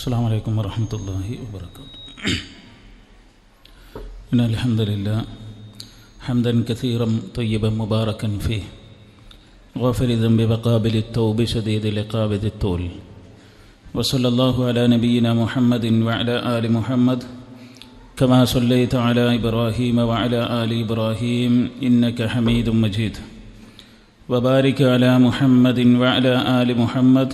السلام عليكم ورحمة الله وبركاته. إن الحمد لله حمدا كثيرا طيبا مباركا فيه غافر الذنب وقابل التوب شديد العقاب ذي الطول، وصلى الله على نبينا محمد وعلى آل محمد كما صليت على إبراهيم وعلى آل إبراهيم إنك حميد مجيد، وبارك على محمد وعلى آل محمد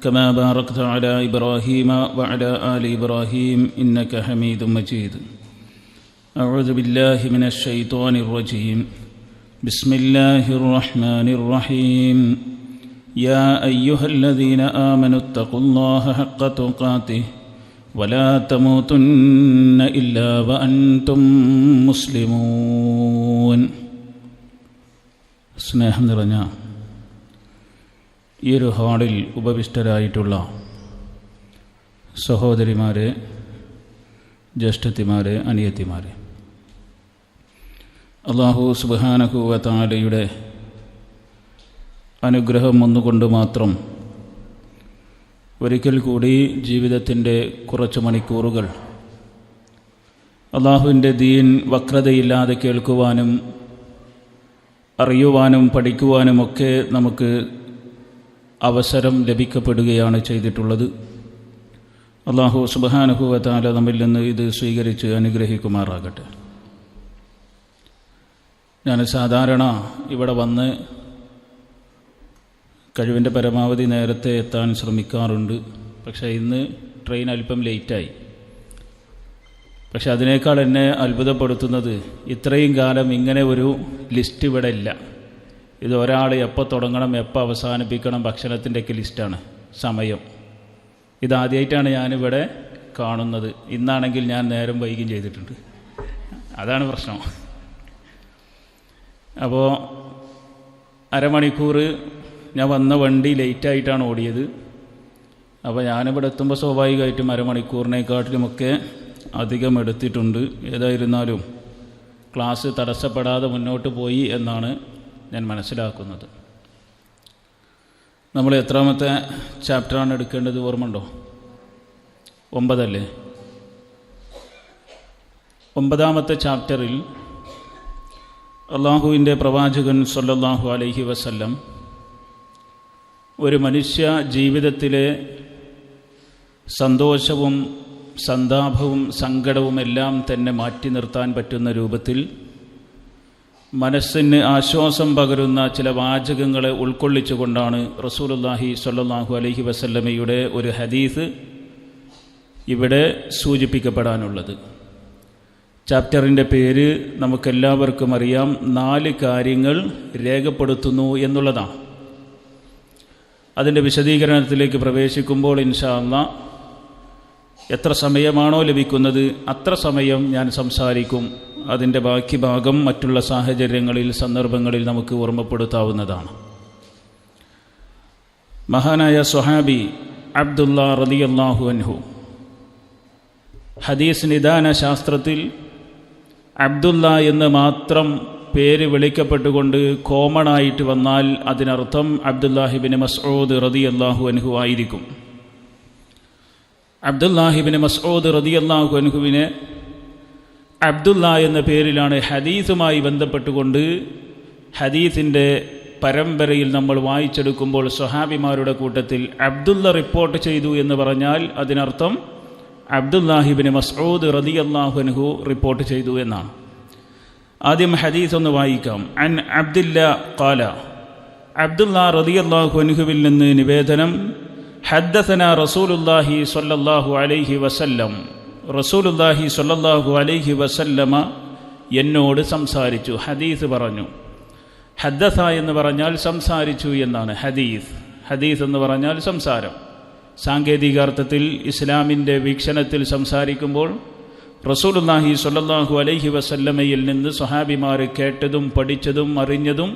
كما باركت على إبراهيم وعلى آل إبراهيم إنك حميد مجيد. أعوذ بالله من الشيطان الرجيم. بسم الله الرحمن الرحيم. يا أيها الذين آمنوا اتقوا الله حق تقاته ولا تموتن إلا وأنتم مسلمون. സ്നേഹം നിറഞ്ഞ ഈ ഒരു ഹാളിൽ ഉപവിഷ്ടരായിട്ടുള്ള സഹോദരിമാരെ, ജ്യേഷ്ഠത്തിമാരെ, അനിയത്തിമാരെ, അല്ലാഹു സുബ്ഹാനഹു വ തആലയുടെ അനുഗ്രഹം ഒന്നുകൊണ്ട് മാത്രം ഒരിക്കൽ കൂടി ജീവിതത്തിൻ്റെ കുറച്ച് മണിക്കൂറുകൾ അല്ലാഹുവിൻ്റെ ദീൻ വക്രതയില്ലാതെ കേൾക്കുവാനും അറിയുവാനും പഠിക്കുവാനുമൊക്കെ നമുക്ക് അവസരം ലഭിക്കപ്പെടുകയാണ് ചെയ്തിട്ടുള്ളത്. അല്ലാഹു സുബ്ഹാനഹു വ തആല നമ്മിൽ നിന്ന് ഇത് സ്വീകരിച്ച് അനുഗ്രഹിക്കുമാറാകട്ടെ. ഞാൻ സാധാരണ ഇവിടെ വന്ന് കഴിവിൻ്റെ പരമാവധി നേരത്തെ എത്താൻ ശ്രമിക്കാറുണ്ട്. പക്ഷേ ഇന്ന് ട്രെയിൻ അല്പം ലേറ്റായി. പക്ഷെ അതിനേക്കാൾ എന്നെ അത്ഭുതപ്പെടുത്തുന്നത് ഇത്രയും കാലം ഇങ്ങനെ ഒരു ലിസ്റ്റ് ഇവിടെ ഇല്ല. ഇത് ഒരാൾ എപ്പോൾ തുടങ്ങണം, എപ്പോൾ അവസാനിപ്പിക്കണം, ഭക്ഷണത്തിൻ്റെയൊക്കെ ലിസ്റ്റാണ്, സമയം. ഇതാദ്യമായിട്ടാണ് ഞാനിവിടെ കാണുന്നത്. ഇന്നാണെങ്കിൽ ഞാൻ നേരം വൈകുകയും ചെയ്തിട്ടുണ്ട്. അതാണ് പ്രശ്നം. അപ്പോൾ അരമണിക്കൂർ ഞാൻ വന്ന വണ്ടി ലേറ്റായിട്ടാണ് ഓടിയത്. അപ്പോൾ ഞാനിവിടെ എത്തുമ്പോൾ സ്വാഭാവികമായിട്ടും അരമണിക്കൂറിനെക്കാട്ടിലുമൊക്കെ അധികം എടുത്തിട്ടുണ്ട്. ഏതായിരുന്നാലും ക്ലാസ് തടസ്സപ്പെടാതെ മുന്നോട്ട് പോയി എന്നാണ് ഞാൻ മനസ്സിലാക്കുന്നത്. നമ്മൾ എത്രാമത്തെ ചാപ്റ്ററാണ് എടുക്കേണ്ടത് ഓർമ്മയുണ്ടോ? 9 അല്ലേ? 9ാമത്തെ ചാപ്റ്ററിൽ അള്ളാഹുവിൻ്റെ പ്രവാചകൻ സ്വല്ലല്ലാഹു അലൈഹി വസല്ലം ഒരു മനുഷ്യ ജീവിതത്തിലെ സന്തോഷവും സന്താപവും സങ്കടവും എല്ലാം തന്നെ മാറ്റി നിർത്താൻ പറ്റുന്ന രൂപത്തിൽ മനസ്സിന് ആശ്വാസം പകരുന്ന ചില വാചകങ്ങളെ ഉൾക്കൊള്ളിച്ചുകൊണ്ടാണ് റസൂലുള്ളാഹി സ്വല്ലല്ലാഹു അലൈഹി വസല്ലമയുടെ ഒരു ഹദീസ് ഇവിടെ സൂചിപ്പിക്കപ്പെടാനുള്ളത്. ചാപ്റ്ററിൻ്റെ പേര് നമുക്കെല്ലാവർക്കും അറിയാം, 4 കാര്യങ്ങൾ രേഖപ്പെടുത്തുന്നു എന്നുള്ളതാണ്. അതിൻ്റെ വിശദീകരണത്തിലേക്ക് പ്രവേശിക്കുമ്പോൾ ഇൻഷാ അല്ലാഹ് എത്ര സമയമാണോ ലഭിക്കുന്നത് അത്ര സമയം ഞാൻ സംസാരിക്കും. അതിൻ്റെ ബാക്കി ഭാഗം മറ്റുള്ള സാഹചര്യങ്ങളിൽ, സന്ദർഭങ്ങളിൽ നമുക്ക് ഓർമ്മപ്പെടുത്താവുന്നതാണ്. മഹാനായ സ്വഹാബി അബ്ദുല്ല റളിയല്ലാഹു അൻഹു, ഹദീസ് നിദാന ശാസ്ത്രത്തിൽ അബ്ദുല്ല എന്ന് മാത്രം പേര് വിളിക്കപ്പെട്ടുകൊണ്ട് കോമണായിട്ട് വന്നാൽ അതിനർത്ഥം അബ്ദുല്ലാഹിബ്നു മസ്ഊദ് റളിയല്ലാഹു അൻഹു ആയിരിക്കും. അബ്ദുല്ലാഹിബ്നു മസ്ഊദ് റളിയല്ലാഹു അൻഹുവിനെ അബ്ദുല്ല എന്ന പേരിലാണ് ഹദീസുമായി ബന്ധപ്പെട്ടുകൊണ്ട് ഹദീസിൻ്റെ പരമ്പരയിൽ നമ്മൾ വായിച്ചെടുക്കുമ്പോൾ സ്വഹാബിമാരുടെ കൂട്ടത്തിൽ അബ്ദുല്ല റിപ്പോർട്ട് ചെയ്തു എന്ന് പറഞ്ഞാൽ അതിനർത്ഥം അബ്ദുല്ലാഹിബ്നു മസ്ഊദ് റളിയല്ലാഹു അൻഹു റിപ്പോർട്ട് ചെയ്തു എന്നാണ്. ആദ്യം ഹദീസ് ഒന്ന് വായിക്കാം. അൻ അബ്ദില്ല ഖാല, അബ്ദുല്ല റളിയല്ലാഹു അൻഹുവിൽ നിന്ന് നിവേദനം, ഹദ്ദസന റസൂലുള്ളാഹി സ്വല്ലല്ലാഹു അലൈഹി വസല്ലം, റസൂലുള്ളാഹി സ്വല്ലല്ലാഹു അലൈഹി വസല്ലമ എന്നോട് സംസാരിച്ചു. ഹദീസ് പറഞ്ഞു. ഹദ്ദസ എന്ന് പറഞ്ഞാൽ സംസാരിച്ചു എന്നാണ് ഹദീസ്. ഹദീസ് എന്ന് പറഞ്ഞാൽ സംസാരം. സാങ്കേതികാർത്ഥത്തിൽ ഇസ്ലാമിൻ്റെ വീക്ഷണത്തിൽ സംസാരിക്കുമ്പോൾ റസൂലുള്ളാഹി സ്വല്ലല്ലാഹു അലൈഹി വസല്ലമയിൽ നിന്ന് സ്വഹാബിമാർ കേട്ടതും പഠിച്ചതും അറിഞ്ഞതും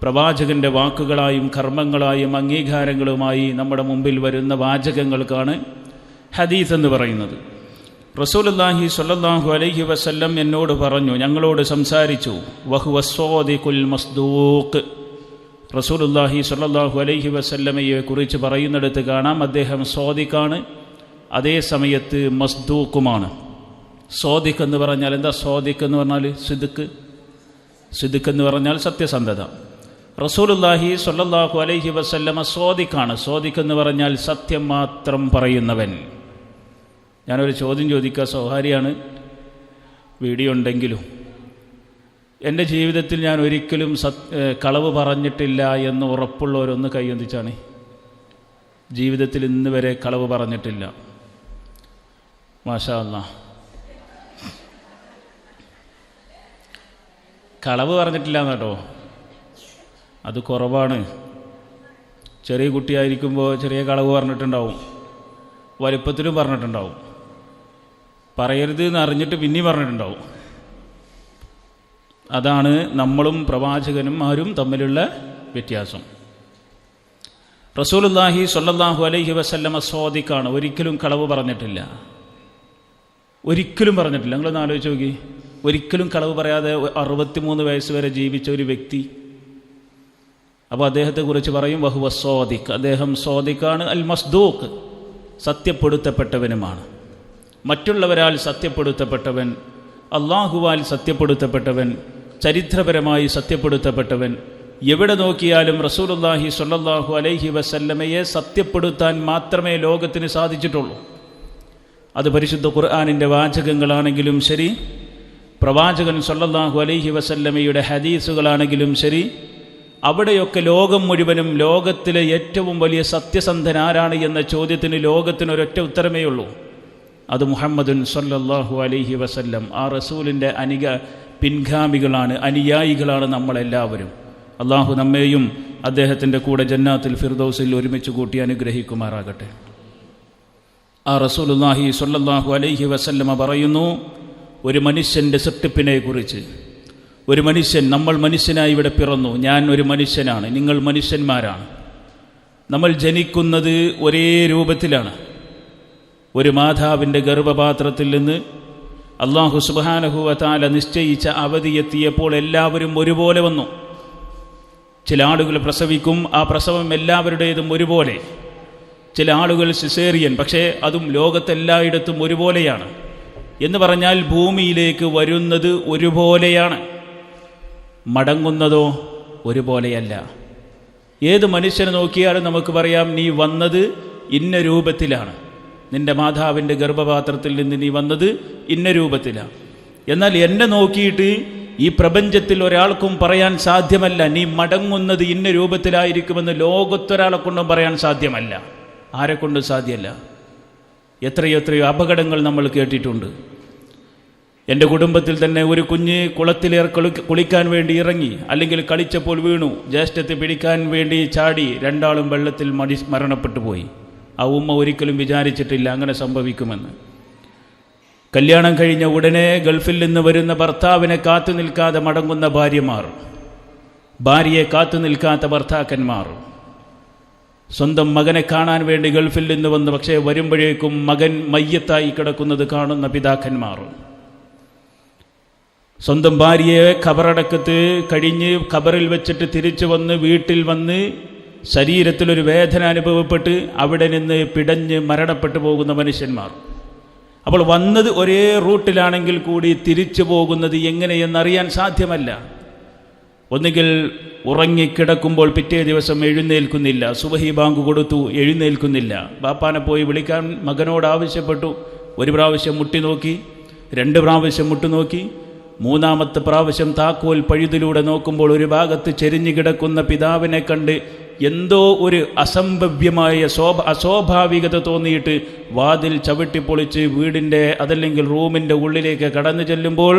പ്രവാചകൻ്റെ വാക്കുകളായും കർമ്മങ്ങളായും അംഗീകാരങ്ങളുമായി നമ്മുടെ മുമ്പിൽ വരുന്ന വാചകങ്ങൾക്കാണ് ഹദീസ് എന്ന് പറയുന്നത്. റസൂലുള്ളാഹി സ്വല്ലല്ലാഹു അലൈഹി വസല്ലം എന്നോട് പറഞ്ഞു, ഞങ്ങളോട് സംസാരിച്ചു. വഹുവ സ്വാദിഖുൽ മസ്ദൂഖ്, റസൂലുള്ളാഹി സ്വല്ലല്ലാഹു അലൈഹി വസല്ലമയെ കുറിച്ച് പറയുന്നിടത്ത് കാണാം അദ്ദേഹം സ്വാദിഖാണ്, അതേ സമയത്ത് മസ്ദൂക്കുമാണ്. സ്വാദിഖ് എന്ന് പറഞ്ഞാൽ എന്താ? സ്വാദിഖ് എന്ന് പറഞ്ഞാൽ സിദ്ദുക്ക് എന്ന് പറഞ്ഞാൽ സത്യസന്ധത. റസൂലുള്ളാഹി സ്വല്ലല്ലാഹു അലൈഹി വസല്ലമ സ്വാദിഖാണ്. സ്വാദിഖ് എന്ന് പറഞ്ഞാൽ സത്യം മാത്രം പറയുന്നവൻ. ഞാനൊരു ചോദ്യം ചോദിക്കുക, സ്വകാര്യമാണ്, വീഡിയോ ഉണ്ടെങ്കിലും. എൻ്റെ ജീവിതത്തിൽ ഞാൻ ഒരിക്കലും കളവ് പറഞ്ഞിട്ടില്ല എന്ന് ഉറപ്പുള്ളവരൊന്ന് കൈയൊന്നിച്ചാണ്. ജീവിതത്തിൽ ഇന്ന് വരെ കളവ് പറഞ്ഞിട്ടില്ല. മാഷാ അല്ലാഹ്. കളവ് പറഞ്ഞിട്ടില്ല കേട്ടോ, അത് കുറവാണ്. ചെറിയ കുട്ടിയായിരിക്കുമ്പോൾ ചെറിയ കളവ് പറഞ്ഞിട്ടുണ്ടാവും, വലുപ്പത്തിലും പറഞ്ഞിട്ടുണ്ടാവും, പറയരുത് എന്ന് അറിഞ്ഞിട്ട് പിന്നെയും പറഞ്ഞിട്ടുണ്ടാവും. അതാണ് നമ്മളും പ്രവാചകനും ആരും തമ്മിലുള്ള വ്യത്യാസം. റസൂലുള്ളാഹി സ്വല്ലല്ലാഹു അലൈഹി വസല്ലമ സ്വാദിഖാണ്. ഒരിക്കലും കളവ് പറഞ്ഞിട്ടില്ല, ഒരിക്കലും പറഞ്ഞിട്ടില്ല. നിങ്ങളൊന്ന് ആലോചിച്ച് നോക്കി, ഒരിക്കലും കളവ് പറയാതെ 63 വയസ്സ് വരെ ജീവിച്ച ഒരു വ്യക്തി. അപ്പോൾ അദ്ദേഹത്തെക്കുറിച്ച് പറയും വഹുവ സ്വാദിഖ്, അദ്ദേഹം സ്വാദിഖാണ്. അൽ മസ്ദൂഖ്, സത്യപ്പെടുത്തപ്പെട്ടവനുമാണ്. മറ്റുള്ളവരാൽ സത്യപ്പെടുത്തപ്പെട്ടവൻ, അള്ളാഹുവാൽ സത്യപ്പെടുത്തപ്പെട്ടവൻ, ചരിത്രപരമായി സത്യപ്പെടുത്തപ്പെട്ടവൻ. എവിടെ നോക്കിയാലും റസൂലുള്ളാഹി സ്വല്ലല്ലാഹു അലൈഹി വസല്ലമയെ സത്യപ്പെടുത്താൻ മാത്രമേ ലോകത്തിന് സാധിച്ചിട്ടുള്ളൂ. അത് പരിശുദ്ധ ഖുർആനിൻ്റെ വാചകങ്ങളാണെങ്കിലും ശരി, പ്രവാചകൻ സ്വല്ലല്ലാഹു അലൈഹി വസല്ലമയുടെ ഹദീസുകളാണെങ്കിലും ശരി, അവിടെയൊക്കെ ലോകം മുഴുവനും ലോകത്തിലെ ഏറ്റവും വലിയ സത്യസന്ധൻ ആരാണ് എന്ന ചോദ്യത്തിന് ലോകത്തിനൊരൊറ്റ ഉത്തരമേ ഉള്ളൂ. അത് മുഹമ്മദുൻ സ്വല്ലല്ലാഹു അലൈഹി വസല്ലം. ആ റസൂലിൻ്റെ പിൻഗാമികളാണ്, അനുയായികളാണ് നമ്മളെല്ലാവരും. അള്ളാഹു നമ്മെയും അദ്ദേഹത്തിൻ്റെ കൂടെ ജന്നാത്തുൽ ഫിർദൗസിൽ ഒരുമിച്ച് കൂട്ടി അനുഗ്രഹിക്കുമാറാകട്ടെ. ആ റസൂലുള്ളാഹി സ്വല്ലല്ലാഹു അലൈഹി വസല്ലമ പറയുന്നു, ഒരു മനുഷ്യൻ്റെ സൃഷ്ടിപ്പിനെ കുറിച്ച്. ഒരു മനുഷ്യൻ, നമ്മൾ മനുഷ്യനായി ഇവിടെ പിറന്നു. ഞാൻ ഒരു മനുഷ്യനാണ്, നിങ്ങൾ മനുഷ്യന്മാരാണ്. നമ്മൾ ജനിക്കുന്നത് ഒരേ രൂപത്തിലാണ്. ഒരു മാതാവിൻ്റെ ഗർഭപാത്രത്തിൽ നിന്ന് അല്ലാഹു സുബ്ഹാനഹു വ തആല നിശ്ചയിച്ച അവധി എത്തിയപ്പോൾ എല്ലാവരും ഒരുപോലെ വന്നു. ചില ആളുകൾ പ്രസവിക്കും, ആ പ്രസവം എല്ലാവരുടേതും ഒരുപോലെ. ചില ആളുകൾ സിസേറിയൻ, പക്ഷേ അതും ലോകത്തെല്ലായിടത്തും ഒരുപോലെയാണ്. എന്ന് പറഞ്ഞാൽ ഭൂമിയിലേക്ക് വരുന്നത് ഒരുപോലെയാണ്, മടങ്ങുന്നതോ ഒരുപോലെയല്ല. ഏത് മനുഷ്യനെ നോക്കിയാലും നമുക്ക് പറയാം, നീ വന്നത് ഇന്ന രൂപത്തിലാണ്, നിന്റെ മാതാവിൻ്റെ ഗർഭപാത്രത്തിൽ നിന്ന് നീ വന്നത് ഇന്ന രൂപത്തിലാണ്. എന്നാൽ എന്നെ നോക്കിയിട്ട് ഈ പ്രപഞ്ചത്തിൽ ഒരാൾക്കും പറയാൻ സാധ്യമല്ല നീ മടങ്ങുന്നത് ഇന്ന രൂപത്തിലായിരിക്കുമെന്ന്. ലോകത്തൊരാളെ കൊണ്ടും പറയാൻ സാധ്യമല്ല, ആരെക്കൊണ്ടും സാധ്യമല്ല. എത്രയോ അപകടങ്ങൾ നമ്മൾ കേട്ടിട്ടുണ്ട്. എൻ്റെ കുടുംബത്തിൽ തന്നെ ഒരു കുഞ്ഞ് കുളിക്കാൻ വേണ്ടി ഇറങ്ങി, അല്ലെങ്കിൽ കളിച്ചപ്പോൾ വീണു, ജ്യേഷ്ഠത്തെ പിടിക്കാൻ വേണ്ടി ചാടി, രണ്ടാളും വെള്ളത്തിൽ മരണപ്പെട്ടു പോയി. ആ ഉമ്മ ഒരിക്കലും വിചാരിച്ചിട്ടില്ല അങ്ങനെ സംഭവിക്കുമെന്ന്. കല്യാണം കഴിഞ്ഞ ഉടനെ ഗൾഫിൽ നിന്ന് വരുന്ന ഭർത്താവിനെ കാത്തു നിൽക്കാതെ മടങ്ങുന്ന ഭാര്യമാർ, ഭാര്യയെ കാത്തു നിൽക്കാത്ത ഭർത്താക്കന്മാർ, സ്വന്തം മകനെ കാണാൻ വേണ്ടി ഗൾഫിൽ നിന്ന് വന്ന് പക്ഷേ വരുമ്പോഴേക്കും മകൻ മയ്യത്തായി കിടക്കുന്നത് കാണുന്ന പിതാക്കന്മാർ, സ്വന്തം ഭാര്യയെ ഖബറടക്കത്ത് കഴിഞ്ഞ് ഖബറിൽ വെച്ചിട്ട് തിരിച്ചു വന്ന് വീട്ടിൽ വന്ന് ശരീരത്തിലൊരു വേദന അനുഭവപ്പെട്ട് അവിടെ നിന്ന് പിടഞ്ഞ് മരണപ്പെട്ടു പോകുന്ന മനുഷ്യന്മാർ. അപ്പോൾ വന്നത് ഒരേ റൂട്ടിലാണെങ്കിൽ കൂടി തിരിച്ചു പോകുന്നത് എങ്ങനെയെന്നറിയാൻ സാധ്യമല്ല. ഒന്നുകിൽ ഉറങ്ങിക്കിടക്കുമ്പോൾ പിറ്റേ ദിവസം എഴുന്നേൽക്കുന്നില്ല, സുബഹി ബാങ്ക് കൊടുത്തു, എഴുന്നേൽക്കുന്നില്ല. ബാപ്പാനെ പോയി വിളിക്കാൻ മകനോട് ആവശ്യപ്പെട്ടു. ഒരു പ്രാവശ്യം മുട്ടി നോക്കി, 2 പ്രാവശ്യം മുട്ടി നോക്കി, 3-ാമത്തെ പ്രാവശ്യം താക്കോൽ പഴുതിലൂടെ നോക്കുമ്പോൾ ഒരു ഭാഗത്ത് ചെരിഞ്ഞു കിടക്കുന്ന പിതാവിനെ കണ്ട് എന്തോ ഒരു അസംഭവ്യമായ അസ്വാഭാവികത തോന്നിയിട്ട് വാതിൽ ചവിട്ടിപ്പൊളിച്ച് വീടിൻ്റെ അതല്ലെങ്കിൽ റൂമിൻ്റെ ഉള്ളിലേക്ക് കടന്നു ചെല്ലുമ്പോൾ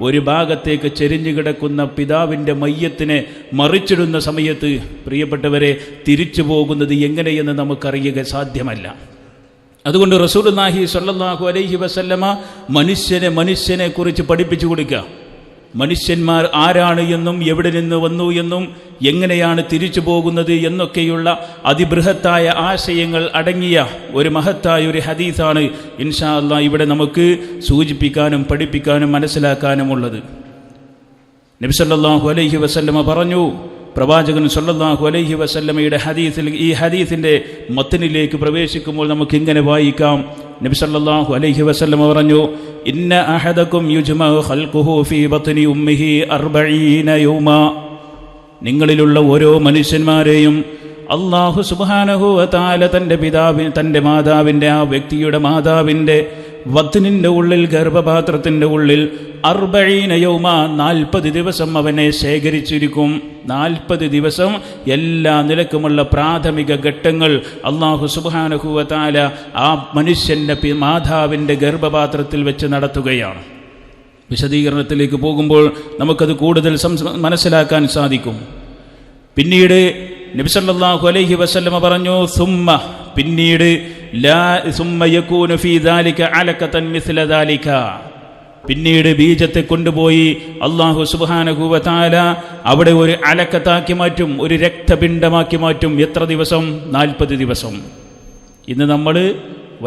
ഒരു ഭാഗത്തേക്ക് ചെരിഞ്ഞു കിടക്കുന്ന പിതാവിൻ്റെ മയ്യത്തിനെ മറിച്ചിടുന്ന സമയത്ത് പ്രിയപ്പെട്ടവരെ തിരിച്ചു പോകുന്നത് എങ്ങനെയെന്ന് നമുക്കറിയുക സാധ്യമല്ല. അതുകൊണ്ട് റസൂലുള്ളാഹി സ്വല്ലല്ലാഹു അലൈഹി വസല്ലമ മനുഷ്യനെ കുറിച്ച് പഠിപ്പിച്ചു കൊടുക്കുക. മനുഷ്യന്മാർ ആരാണ് എന്നും എവിടെ നിന്ന് വന്നു എന്നും എങ്ങനെയാണ് തിരിച്ചു പോകുന്നത് എന്നൊക്കെയുള്ള അതിബൃഹത്തായ ആശയങ്ങൾ അടങ്ങിയ ഒരു മഹത്തായ ഒരു ഹദീസാണ് ഇൻഷാ അല്ലാഹ് ഇവിടെ നമുക്ക് സൂചിപ്പിക്കാനും പഠിപ്പിക്കാനും മനസ്സിലാക്കാനുമുള്ളത്. നബി സല്ലല്ലാഹു അലൈഹി വസല്ലമ പറഞ്ഞു, പ്രവാചകൻ സല്ലല്ലാഹു അലൈഹി വസല്ലമയുടെ ഹദീസിൽ, ഈ ഹദീസിൻ്റെ മത്തനിലേക്ക് പ്രവേശിക്കുമ്പോൾ നമുക്ക് ഇങ്ങനെ വായിക്കാം: നബി സല്ലല്ലാഹു അലൈഹി വസല്ലം പറഞ്ഞു, ഇന്ന അഹദകും യുജ്മഉ ഖൽഖുഹു ഫീ ബത്നി ഉമ്മിഹി 40 യൗമാ. നിങ്ങളിലുള്ള ഓരോ മനുഷ്യന്മാരെയും അല്ലാഹു സുബ്ഹാനഹു വ തആല തൻ്റെ മാതാവിൻ്റെ, ആ വ്യക്തിയുടെ മാതാവിൻ്റെ വത്നിൻ്റെ ഉള്ളിൽ, ഗർഭപാത്രത്തിൻ്റെ ഉള്ളിൽ 40 യൗമ, 40 ദിവസം അവനെ ശേഖരിച്ചിരിക്കും. 40 ദിവസം എല്ലാ നിലക്കുമുള്ള പ്രാഥമിക ഘട്ടങ്ങൾ അല്ലാഹു സുബ്ഹാനഹു വ തആല ആ മനുഷ്യൻ്റെ മാതാവിൻ്റെ ഗർഭപാത്രത്തിൽ വെച്ച് നടത്തുകയാണ്. വിശദീകരണത്തിലേക്ക് പോകുമ്പോൾ നമുക്കത് കൂടുതൽ മനസ്സിലാക്കാൻ സാധിക്കും. പിന്നീട് നബി സല്ലല്ലാഹു അലൈഹി വസല്ലമ പറഞ്ഞു, പിന്നീട് യകൂനു ഫീ ദാലിക അലഖതൻ മിസ്ല ദാലിക. പിന്നീട് ബീജത്തെ കൊണ്ടുപോയി അല്ലാഹു സുബ്ഹാനഹു വ തആല അവിടെ ഒരു അലക്കത്താക്കി മാറ്റും, ഒരു രക്തപിണ്ഡമാക്കി മാറ്റും. എത്ര ദിവസം? 40 ദിവസം. ഇന്ന് നമ്മൾ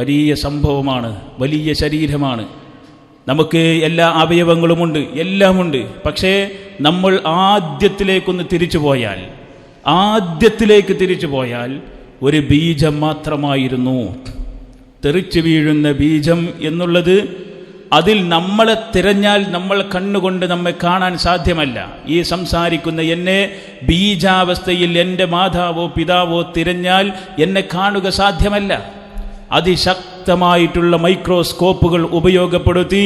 വലിയ സംഭവമാണ്, വലിയ ശരീരമാണ്, നമുക്ക് എല്ലാ അവയവങ്ങളുമുണ്ട്, എല്ലാമുണ്ട്. പക്ഷേ നമ്മൾ ആദ്യത്തിലേക്ക് തിരിച്ചു പോയാൽ ഒരു ബീജം മാത്രമായിരുന്നു. തെറിച്ചു വീഴുന്ന ബീജം എന്നുള്ളത്, അതിൽ നമ്മളെ തിരഞ്ഞാൽ നമ്മൾ കണ്ണുകൊണ്ട് നമ്മെ കാണാൻ സാധ്യമല്ല. ഈ സംസാരിക്കുന്ന എന്നെ ബീജാവസ്ഥയിൽ എൻ്റെ മാതാവോ പിതാവോ തിരഞ്ഞാൽ എന്നെ കാണുക സാധ്യമല്ല. അതിശക്തമായിട്ടുള്ള മൈക്രോസ്കോപ്പുകൾ ഉപയോഗപ്പെടുത്തി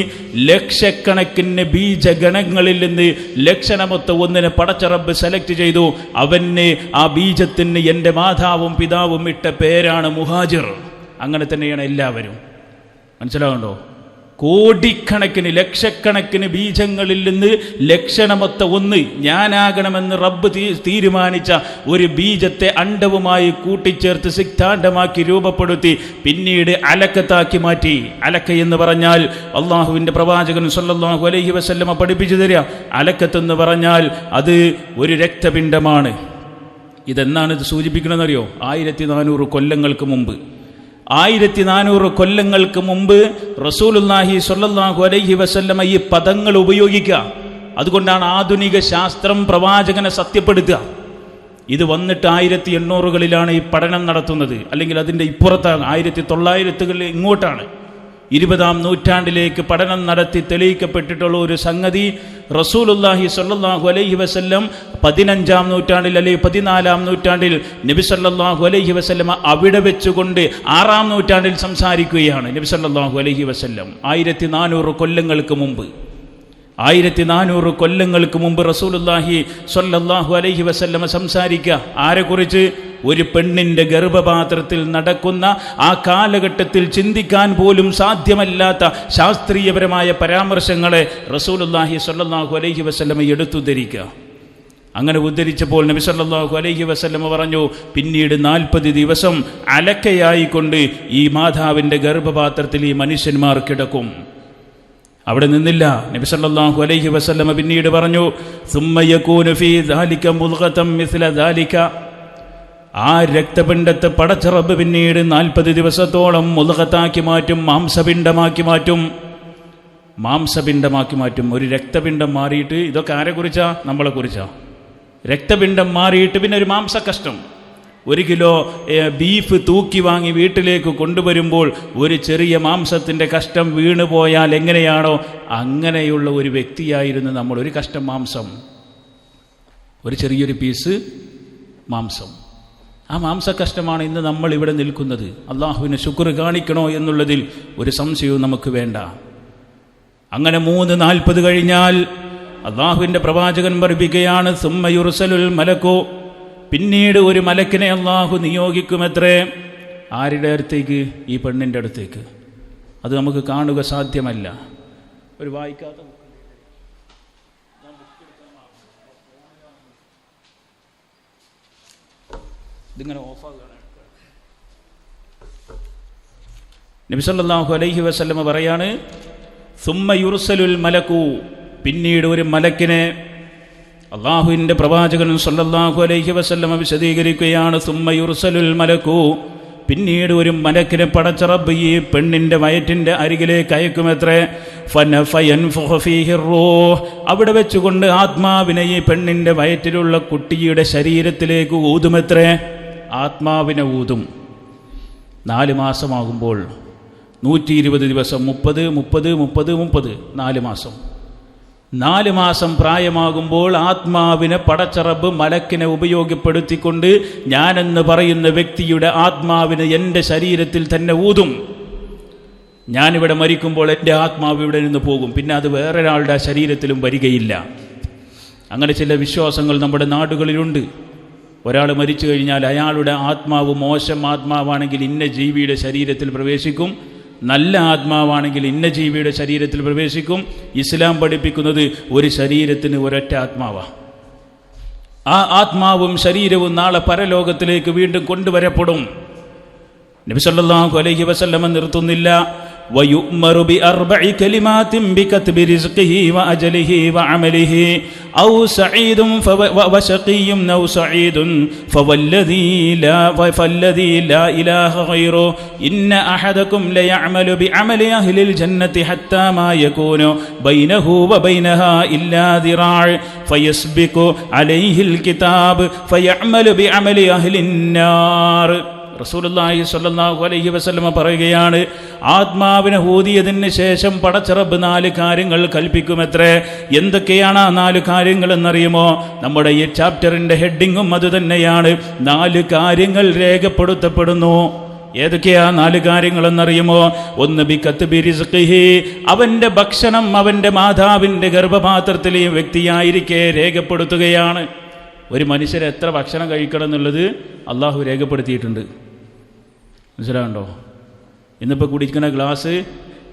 ലക്ഷക്കണക്കിന് ബീജഗണങ്ങളിൽ നിന്ന് ലക്ഷണമൊത്ത ഒന്നിനെ പടച്ച റബ്ബ് സെലക്ട് ചെയ്തു. അവന്, ആ ബീജത്തിന് എൻ്റെ മാതാവും പിതാവും ഇട്ട പേരാണ് മുഹാജിർ. അങ്ങനെ തന്നെയാണ് എല്ലാവരും. മനസ്സിലാവുണ്ടോ? കോടിക്കണക്കിന്, ലക്ഷക്കണക്കിന് ബീജങ്ങളിൽ നിന്ന് ലക്ഷണമൊത്ത ഒന്ന് ഞാനാകണമെന്ന് റബ്ബ് തീരുമാനിച്ച ഒരു ബീജത്തെ അണ്ഡവുമായി കൂട്ടിച്ചേർത്ത് സിക്താണ്ഡമാക്കി രൂപപ്പെടുത്തി പിന്നീട് അലക്കത്താക്കി മാറ്റി. അലക്ക എന്ന് പറഞ്ഞാൽ അള്ളാഹുവിൻ്റെ പ്രവാചകൻ സല്ലല്ലാഹു അലൈഹി വസല്ലമ പഠിപ്പിച്ചു തരിക, അലക്കത്തെന്ന് പറഞ്ഞാൽ അത് ഒരു രക്തപിണ്ഡമാണ്. ഇതെന്നാണ് ഇത് സൂചിപ്പിക്കണമെന്നറിയോ? 1400 കൊല്ലങ്ങൾക്ക് മുമ്പ്, 1400 കൊല്ലങ്ങൾക്ക് മുമ്പ് റസൂലുള്ളാഹി സ്വല്ലല്ലാഹു അലൈഹി വസല്ലമ ഈ പദങ്ങൾ ഉപയോഗിക്കുക. അതുകൊണ്ടാണ് ആധുനിക ശാസ്ത്രം പ്രവാചകനെ സത്യപ്പെടുത്തുക. ഇത് വന്നിട്ട് 1800കളിലാണ് ഈ പഠനം നടത്തുന്നത്, അല്ലെങ്കിൽ അതിൻ്റെ ഇപ്പുറത്താണ്. 1900കളിൽ ഇങ്ങോട്ടാണ്. 20-ാം നൂറ്റാണ്ടിലേക്ക് പഠനം നടത്തി തെളിയിക്കപ്പെട്ടിട്ടുള്ള ഒരു സംഗതി, റസൂലുള്ളാഹി സ്വല്ലല്ലാഹു അലൈഹി വസല്ലം 15-ാം നൂറ്റാണ്ടിൽ അല്ലെങ്കിൽ 14-ാം നൂറ്റാണ്ടിൽ നബി സല്ലല്ലാഹു അലൈഹി വസല്ലം അവിടെ വെച്ചുകൊണ്ട് 6-ാം നൂറ്റാണ്ടിൽ സംസാരിക്കുകയാണ്. നബി സല്ലല്ലാഹു അലൈഹി വസല്ലം 1400 കൊല്ലങ്ങൾക്ക് മുമ്പ്, 1400 കൊല്ലങ്ങൾക്ക് മുമ്പ് റസൂലുള്ളാഹി സ്വല്ലല്ലാഹു അലൈഹി വസല്ലം സംസാരിക്കുക. ആരെക്കുറിച്ച്? ഒരു പെണ്ണിൻ്റെ ഗർഭപാത്രത്തിൽ നടക്കുന്ന ആ കാലഘട്ടത്തിൽ ചിന്തിക്കാൻ പോലും സാധ്യമല്ലാത്ത ശാസ്ത്രീയപരമായ പരാമർശങ്ങളെ റസൂലുള്ളാഹി സ്വല്ലല്ലാഹു അലൈഹി വസല്ലം എടുത്തുദ്ധരിക്കുക. അങ്ങനെ ഉദ്ധരിച്ചപ്പോൾ നബി സല്ലല്ലാഹു അലൈഹി വസല്ലം പറഞ്ഞു, പിന്നീട് 40 ദിവസം അലക്കയായിക്കൊണ്ട് ഈ മാതാവിൻ്റെ ഗർഭപാത്രത്തിൽ ഈ മനുഷ്യന്മാർ കിടക്കും. അവിടെ നിന്നില്ല. നബി സല്ലല്ലാഹു അലൈഹി വസല്ലം പിന്നീട് പറഞ്ഞു, സുമ്മ യകൂനു ഫീ ദാലിക മുദ്ഗതൻ മിസ്ല ദാലിക. ആ രക്തപിണ്ഡത്തെ പടച്ച റബ്ബ് പിന്നീട് 40 ദിവസത്തോളം മുദ്ഗത്താക്കി മാറ്റും, മാംസപിണ്ഡമാക്കി മാറ്റും. ഒരു രക്തപിണ്ഡം മാറിയിട്ട്, ഇതൊക്കെ ആരെക്കുറിച്ചാ? നമ്മളെ കുറിച്ചാ. രക്തപിണ്ഡം മാറിയിട്ട് പിന്നെ ഒരു മാംസകഷ്ണം, 1 കിലോ ബീഫ് തൂക്കി വാങ്ങി വീട്ടിലേക്ക് കൊണ്ടുവരുമ്പോൾ ഒരു ചെറിയ മാംസത്തിൻ്റെ കഷ്ടം വീണു പോയാൽ എങ്ങനെയാണോ അങ്ങനെയുള്ള ഒരു വ്യക്തിയായിരുന്നു നമ്മൾ. ഒരു കഷ്ടം മാംസം, ഒരു ചെറിയൊരു പീസ് മാംസം. ആ മാംസകഷ്ടമാണ് ഇന്ന് നമ്മൾ ഇവിടെ നിൽക്കുന്നത്. അള്ളാഹുവിന് ശുക്ർ കാണിക്കണോ എന്നുള്ളതിൽ ഒരു സംശയവും നമുക്ക് വേണ്ട. അങ്ങനെ 3:40 കഴിഞ്ഞാൽ അള്ളാഹുവിൻ്റെ പ്രവാചകൻ പഠിപ്പിക്കുകയാണ്, സുമ്മ യുർസലുൽ മലക്കു. പിന്നീട് ഒരു മലക്കിനെ അള്ളാഹു നിയോഗിക്കുമത്രേ. ആരുടെ അടുത്തേക്ക്? ഈ പെണ്ണിൻ്റെ അടുത്തേക്ക്. അത് നമുക്ക് കാണുക സാധ്യമല്ല. ഒരു വായിക്കാത്ത ഇതിങ്ങനെ ഓഫാകുകയാണ്. നബി സല്ലല്ലാഹു അലൈഹി വസല്ലം പറയാണ്, സുമ്മ യുർസലുൽ മലക്കു. പിന്നീട് ഒരു മലക്കിനെ അള്ളാഹുവിൻ്റെ പ്രവാചകൻ സല്ലല്ലാഹു അലൈഹി വസല്ലം വിശദീകരിക്കുകയാണ്, സുമ്മ യുർസലുൽ മലക്കു. പിന്നീട് ഒരു മലക്കിനെ പടച്ച റബ്ബ് ഈ പെണ്ണിൻ്റെ വയറ്റിൻ്റെ അരികിലേക്ക് അയക്കുമത്രേ. ഫയൻഫുഖു ഫീഹി റൂഹ്. അവിടെ വെച്ചുകൊണ്ട് ആത്മാവിനെ ഈ പെണ്ണിൻ്റെ വയറ്റിലുള്ള കുട്ടിയുടെ ശരീരത്തിലേക്ക് ഊതുമത്രേ. ആത്മാവിനെ ഊതും. 4 മാസമാകുമ്പോൾ 120 ദിവസം 30 30 30 30 4 മാസം. 4 മാസം പ്രായമാകുമ്പോൾ ആത്മാവിനെ പടച്ചറബ് മലക്കിനെ ഉപയോഗപ്പെടുത്തിക്കൊണ്ട് ഞാനെന്ന് പറയുന്ന വ്യക്തിയുടെ ആത്മാവിന് എൻ്റെ ശരീരത്തിൽ തന്നെ ഊതും. ഞാനിവിടെ മരിക്കുമ്പോൾ എൻ്റെ ആത്മാവ് ഇവിടെ നിന്ന് പോകും, പിന്നെ അത് വേറൊരാളുടെ ശരീരത്തിലും വരികയില്ല. അങ്ങനെ ചില വിശ്വാസങ്ങൾ നമ്മുടെ നാടുകളിലുണ്ട്. ഒരാൾ മരിച്ചു കഴിഞ്ഞാൽ അയാളുടെ ആത്മാവ് മോശം ആത്മാവാണെങ്കിൽ ഇന്ന ജീവിയുടെ ശരീരത്തിൽ പ്രവേശിക്കും, നല്ല ആത്മാവാണെങ്കിൽ ഇന്ന ജീവിയുടെ ശരീരത്തിൽ പ്രവേശിക്കും. ഇസ്ലാം പഠിപ്പിക്കുന്നത് ഒരു ശരീരത്തിന് ഒരൊറ്റ ആത്മാവാണ്. ആ ആത്മാവും ശരീരവും നാളെ പരലോകത്തിലേക്ക് വീണ്ടും കൊണ്ടുവരപ്പെടും. നബി സല്ലല്ലാഹു അലൈഹി വസല്ലം നിർത്തുന്നില്ല. ويؤمر بأربع كلمات بكتب رزقه وأجله وعمله أو سعيد وشقي أو سعيد فالذي لا إله غيره إن أحدكم ليعمل بعمل أهل الجنة حتى ما يكون بينه وبينها إلا ذراع فيسبق عليه الكتاب فيعمل بعمل أهل النار. റസൂലുള്ളാഹി സ്വല്ലല്ലാഹു അലൈഹി വസല്ലമ പറയുകയാണ്, ആത്മാവിനെ ഊതിയതിന് ശേഷം പടച്ചറബ് 4 കാര്യങ്ങൾ കൽപ്പിക്കുമത്രേ. എന്തൊക്കെയാണ് ആ 4 കാര്യങ്ങൾ എന്നറിയുമോ? നമ്മുടെ ഈ ചാപ്റ്ററിൻ്റെ ഹെഡിങ്ങും അതുതന്നെയാണ്. 4 കാര്യങ്ങൾ രേഖപ്പെടുത്തപ്പെടുന്നു. ഏതൊക്കെയാ 4 കാര്യങ്ങളെന്നറിയുമോ? ഒന്ന് ബികത്ബി റിസ്ഖിഹി, അവൻ്റെ ഭക്ഷണം അവൻ്റെ മാതാവിൻ്റെ ഗർഭപാത്രത്തിൽ ഈ വ്യക്തിയായിരിക്കെ രേഖപ്പെടുത്തുകയാണ്. ഒരു മനുഷ്യർ എത്ര ഭക്ഷണം കഴിക്കണം എന്നുള്ളത് അള്ളാഹു രേഖപ്പെടുത്തിയിട്ടുണ്ട്. മനസ്സിലാകണ്ടോ? ഇന്നിപ്പോൾ കുടിക്കുന്ന ഗ്ലാസ്